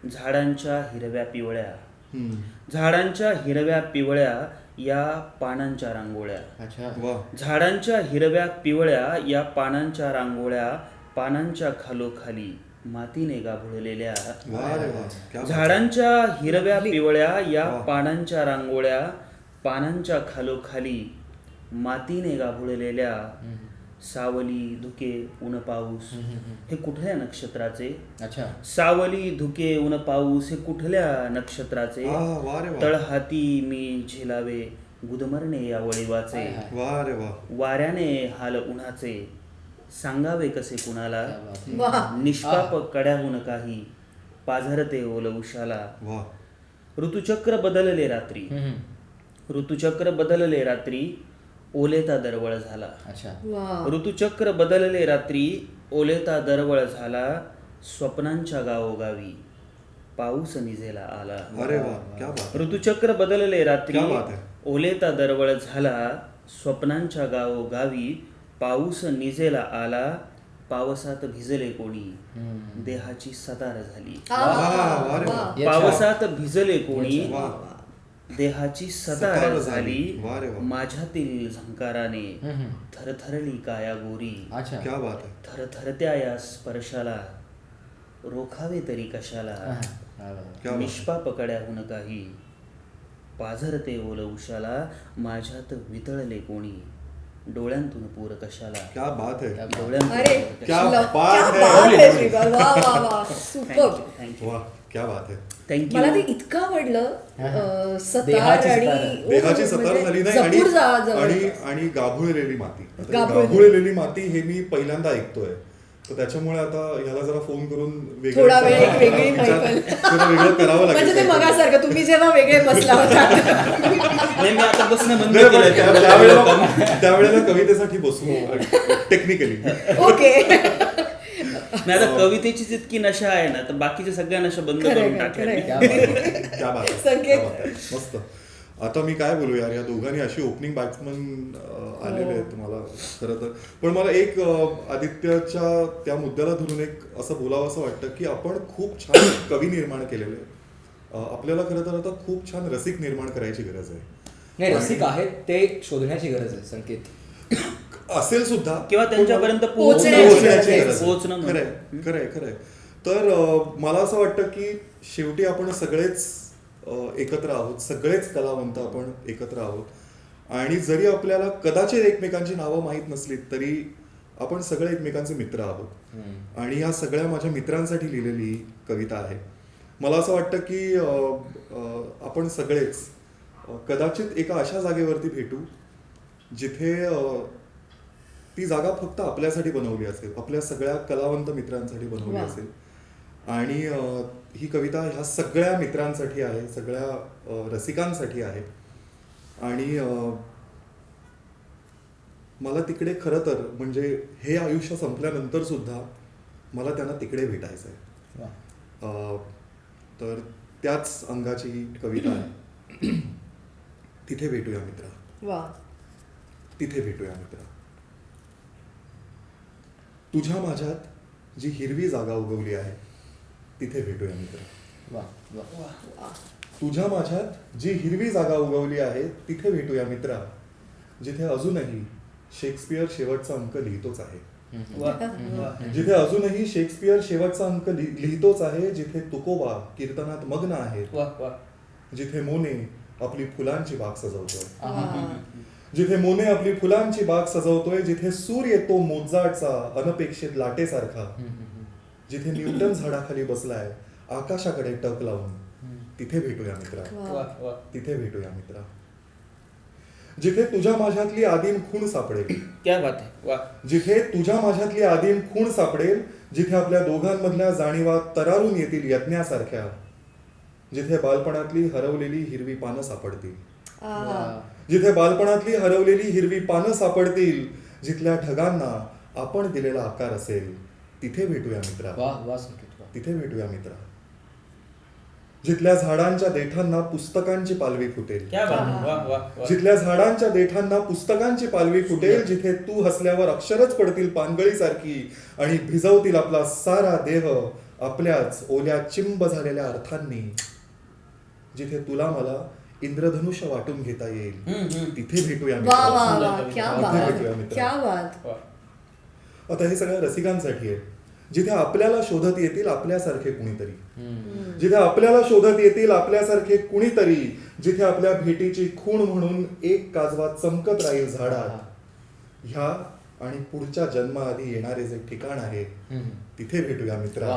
झाडांच्या हिरव्या पिवळ्या, हम्म. झाडांच्या हिरव्या पिवळ्या या पानांच्या रांगोळ्या. अच्छा वा. झाडांच्या हिरव्या पिवळ्या या पानांच्या रांगोळ्या. पानांच्या खालोखाली मातीने गाभुळलेल्या. वा रे वा. क्या बात. झाडांच्या हिरव्या पिवळ्या या वा. पानांच्या रांगोळ्या. पानांच्या खालोखाली मातीने गाभुळलेल्या. सावली धुके ऊन पाऊस हे कुठल्या नक्षत्राचे. अच्छा सावली धुके ऊन पाऊस हे कुठल्या नक्षत्राचे. वा रे वा. तळहाती मी झेलावे गुदमरणे या वळीवाचे. वा रे वा. वाऱ्याने हाल उन्हाचे सांगावे कसे कुणाला. वा. निष्पाप कड्याहून काही, पाझरते ओल उशाला. वा. ऋतुचक्र बदलले रात्री, ऋतुचक्र बदलले रात्री. ओलेता दरवळ झाला. अच्छा वा. ऋतुचक्र बदलले रात्री. ओलेता दरवळ झाला. स्वप्नांच्या गावोगावी पाऊस निजेला आला. अरे वा. क्या बात. ऋतुचक्र बदलले रात्री. क्या बात है. ओलेता दरवळ झाला. स्वप्नांच्या गावोगावी पाऊस निजेला आला. पावसात भिजले कोणी, देहाची सतार झाली. वा रे वा. पावसात भिजले कोणी, वा. देहाची सतार सतार झाली. झाली. वा रे वा. माझ्यातील झंकाराने थरथरली काया गोरी. अच्छा क्या बात है. थरथरत्या या स्पर्शाला रोखावे तरी कशाला. क्या बात. निष्पाप कड्याहून काही, पाझरते ओल उशाला. माझ्यात वितळले कोणी, डोळ्यांतून पूर कशाला. क्या बात है. डोळ्यांतून अरे पूर क्या कशाला. बात है. बात है श्रीपाद. वा वा वा. सुपर. थँक्यू वा. क्या बात है. थँक्यू. मला ते इतकं आवडलं. सतार देहाची आणि सतार. देहाची सतार झाली नाही आणि जपूर जवळ. आणि आणि गाभुळलेली माती. आता गाभुळलेली. गाभुळलेली माती हे मी पहिल्यांदा ऐकतोय. तर त्याच्यामुळे आता ह्याला जरा फोन करून वेगळं थोडा वेळ एक वेगळी विचार- मैफल. थोडं वेगळं करावं लागेल. म्हणजे ते मगासारखं तुम्ही जेव्हा वेगळे बसला होता. नाही, मी आता बसणं बंद नाही, पण केलंय. त्यावेळेला कवितेसाठी बसू टेक्निकली. ओके. नाही, आता कवितेचीच इतकी नशा आहे ना, तर बाकीच्या सगळ्या नशा बंद खरंय, करून टाकल्या. खरंय. क्या बात है. क्या बात आहे. संकेत. क्या बात आहे. मस्त. आता मी काय बोलू यार, या दोघांनी अशी ओपनिंग बॅट्समन आलेले आहेत तुम्हाला खरं तर. पण मला एक आदित्यच्या त्या मुद्द्याला धरून एक असं बोलावं असं वाटतं की आपण खूप छान कवी निर्माण केलेले आहेत. आपल्याला खरं तर आता खूप छान रसिक निर्माण करायची गरज आहे. नाही रसिक आहेत ते शोधण्याची गरज आहे संकेत. असेल सुद्धा किंवा त्यांच्यापर्यंत पोहोचण्याची गरज आहे. पोहोचणं. खरंय खरंय खरंय. तर मला असं वाटतं की शेवटी आपण सगळेच एकत्र आहोत, सगळेच कलावंत आपण एकत्र आहोत. आणि जरी आपल्याला कदाचित एकमेकांची नावं माहीत नसली तरी आपण सगळे एकमेकांचे मित्र आहोत. आणि ह्या सगळ्या माझ्या मित्रांसाठी लिहिलेली ही कविता आहे. मला असं वाटतं की आपण सगळेच कदाचित एका अशा जागेवरती भेटू जिथे ती जागा फक्त आपल्यासाठी बनवली असेल, आपल्या सगळ्या कलावंत मित्रांसाठी बनवली असेल. आणि ही कविता ह्या सगळ्या मित्रांसाठी आहे, सगळ्या रसिकांसाठी आहे. आणि मला तिकडे खरं तर म्हणजे हे आयुष्य संपल्यानंतर सुद्धा मला त्यांना तिकडे भेटायचं आहे. तर त्याच अंगाची ही कविता आहे. तिथे भेटूया मित्रा, वा. तिथे भेटूया मित्रा. तुझ्या माझ्यात जी हिरवी जागा उगवली आहे तिथे भेटूया मित्र. वा वा. तुझ्या माझ्यात जी हिरवी जागा उगवली आहे तिथे भेटूया मित्रा, जिथे अजूनही शेक्सपियर शेवटचा अंक लिहितोच आहे. जिथे अजूनही शेक्सपियर शेवटचा अंक लिहितोच आहे, जिथे तुकोबा कीर्तनात मग्न आहेत, जिथे मोने आपली फुलांची बाग सजवतोय, जिथे मोने आपली फुलांची बाग सजवतोय, जिथे सूर येतो मोजाटचा अनपेक्षित लाटेसारखा, जिथे न्यूटन झाडाखाली बसलाय आकाशाकडे टक लावून, तिथे भेटूया मित्रा, तिथे भेटूया मित्रा. जिथे तुझ्या माझ्यातली आदिम खूण सापडेल, क्या बात आहे, वा. जिथे तुझ्या माझ्यातली आदिम खूण सापडेल, जिथे आपल्या दोघांमधल्या जाणीवा तरारून येतील यज्ञासारख्या, जिथे बालपणातली हरवलेली हिरवी पानं सापडतील, जिथे बालपणातली हरवलेली हिरवी पानं सापडतील, जिथल्या ढगांना आपण दिलेला आकार असेल, तिथे भेटूया मित्रा, तिथे भेटूया मित्रा. जिथल्या झाडांच्या देठांना पुस्तकांची पालवी फुटेल, जिथल्या झाडांच्या देठांना पुस्तकांची पालवी फुटेल, जिथे तू हसल्यावर अक्षरच पडतील पानगळीसारखी आणि भिजवतील आपला सारा देह आपल्याच ओल्या चिंब झालेल्या अर्थांनी, जिथे तुला मला इंद्रधनुष्य वाटून घेता येईल, तिथे भेटूया मित्रा. आता हे सगळ्या रसिकांसाठी आहे. जिथे आपल्याला शोधत येतील आपल्यासारखे कुणीतरी, जिथे आपल्याला शोधत येतील आपल्यासारखे कुणीतरी, जिथे आपल्या भेटीची खूण म्हणून एक काजवा चमकत राहील झाडात, ह्या आणि पुढच्या जन्माआधी येणारे जे ठिकाण आहे तिथे भेटूया मित्रा,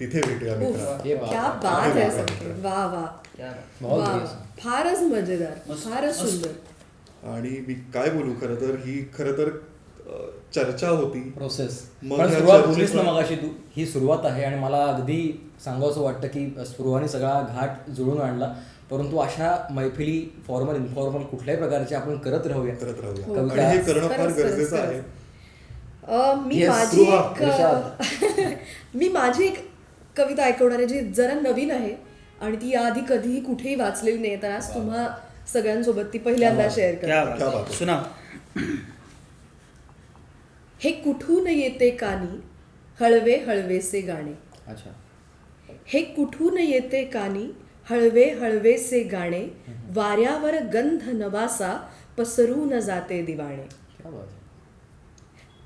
तिथे भेटूया मित्रा. क्या बात आहे सगळे, वा वा वा, फारच मजेदार, फारच सुंदर. आणि मी काय बोलू, खरं तर चर्चा होती, प्रोसेस. मग पण ह्या सुरुवात बोललीस ना चर्चेतून- मगाशी तू, ही सुरुवात आहे आणि मला अगदी सांगावंसं वाटतं की स्पृहाने सगळा घाट जुळून आणला. परंतु अशा मैफिली फॉर्मल इन्फॉर्मल कुठल्याही प्रकारचे आपण करत राहूया. आणि हे करणं फार गरजेचं आहे. मी माझी एक कविता ऐकवणार आहे जी जरा नवीन आहे आणि ती आधी कधीही कुठेही वाचलेली नाही, तर आज तुम्हा सगळ्यांसोबत ती पहिल्यांदा शेअर करते. सुना. हे कुठून येते कानी हळवे हळवेसे गाणे, अच्छा. हे कुठून येते कानी हळवे हळवेसे गाणे, वाऱ्यावर गंध नवासा पसरून जाते दिवाणे.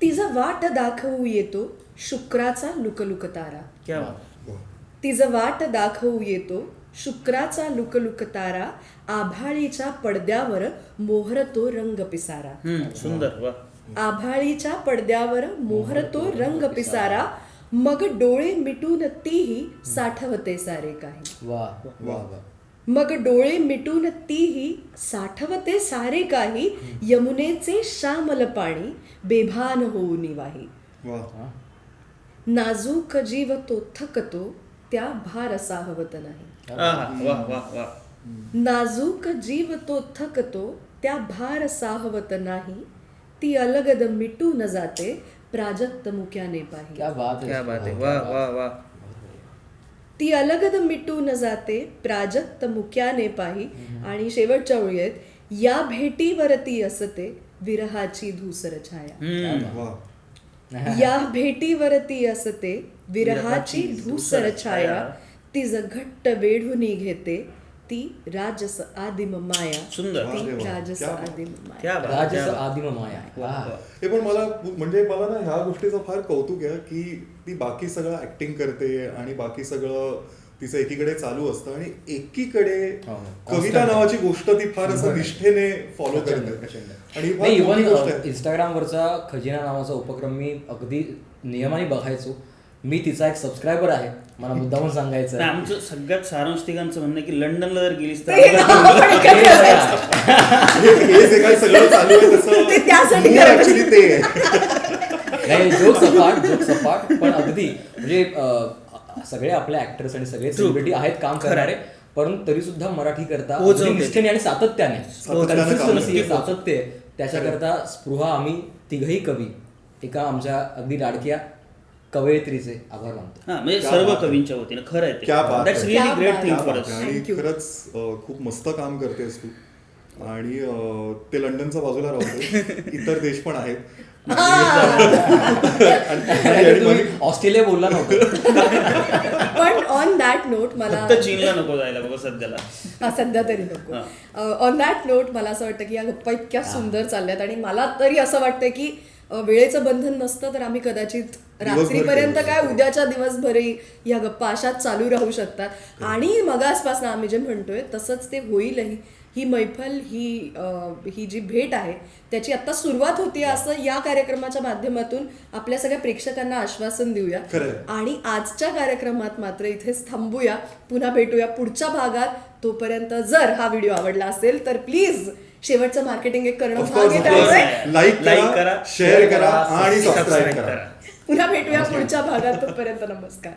तिचा वाट दाखवू येतो शुक्राचा लुकलुक तारा, तिचं वाट दाखवू येतो शुक्राचा लुकलुक तारा, आभाळीच्या पडद्यावर मोहरतो रंग पिसारा. सुंदर, वा. आभाळीच्या पडद्यावर मोहरतो रंग पिसारा, मग डोळे मिटून तीही साठवते सारे काही. वा वा वा. मग डोळे मिटून तीही साठवते सारे काही, यमुनेचे श्यामल पाणी बेभान होऊन वाही. नाजूक जीव तो थकतो त्या भार साहवत नाही, नाजूक जीव तो थकतो त्या भार साहवत नाही, ती अलगद मिटून जाते प्राजक्त मुक्याने पाही. क्या बात है, वा वा वा. ती अलगद मिटून जाते प्राजक्त मुक्याने पाही. आणि शेवटच्या ओळी आहेत, या भेटीवरती असते विरहाची धूसर छाया, या भेटीवरती असते विरहाची धूसर छाया, ती घट्ट वेढूनी घेते ती राजस आदिम माया. सुंदर. ती राजस आदिम माया. राजस आदिम माया. हे पण मला ना ह्या गोष्टीचं फार कौतुक आहे की ती बाकी सगळं ऍक्टिंग करते आणि बाकी सगळं तिचं एकीकडे चालू असतं आणि एकीकडे कविता नावाची गोष्ट ती फार असं निष्ठेने फॉलो करते. आणि इव्हन इंस्टाग्रामवरचा खजिना नावाचा उपक्रम मी अगदी नियमाने बघायचो. मी तिचा एक सबस्क्रायबर आहे, मला मुद्दामून सांगायचं. आमचं सगळ्यात सारांशतिकांचं म्हणणं की लंडनला जर गेलीस तर हे जे काही सगळं चालू आहे तसं ऍक्च्युली ते नाही, जोक सपाट पण अगदी म्हणजे सगळे आपले ऍक्टर्स आणि सगळे सेलिब्रिटी आहेत काम करणारे, परंतु तरी सुद्धा मराठी करता निष्ठेने आणि सातत्याने सातत्य त्याच्याकरता स्पृहा आम्ही तिघही कवी एका आमच्या अगदी लाडक्या कवयित्रीचे आभार मानतो. म्हणजे सर्व कवींच्या वतीनं खरं आहे. That's really great thing for us. आणि खरंच खूप मस्त काम करतेस तू. आणि ते लंडनच्या बाजूला राहतो, इतर देश पण आहेत. ऑस्ट्रेलिया बोलला नव्हतं. पण ऑन दॅट नोट मला फक्त चीनला नको जायला बघा सध्याला. हा सध्या तरी नको. ऑन दॅट नोट मला असं वाटतं की या गप्पा इतक्या सुंदर चालल्यात आणि मला तरी असं वाटतं की वेळेचं बंधन नसतं तर आम्ही कदाचित रात्रीपर्यंत काय उद्याच्या दिवसभरही या गप्पा अशाच चालू राहू शकतात. आणि मगासपासून आम्ही जे म्हणतोय तसंच ते होईलही. ही मैफल ही जी भेट आहे त्याची आता सुरुवात होती असं या कार्यक्रमाच्या माध्यमातून आपल्या सगळ्या प्रेक्षकांना आश्वासन देऊया. आणि आजच्या कार्यक्रमात मात्र इथेच थांबूया. पुन्हा भेटूया पुढच्या भागात. तोपर्यंत जर हा व्हिडिओ आवडला असेल तर प्लीज शेवटचं मार्केटिंग एक करणं भाग आहे. लाईक करा, शेअर करा आणि सबस्क्राईब करा. पुन्हा भेटूया पुढच्या भागात. तोपर्यंत नमस्कार.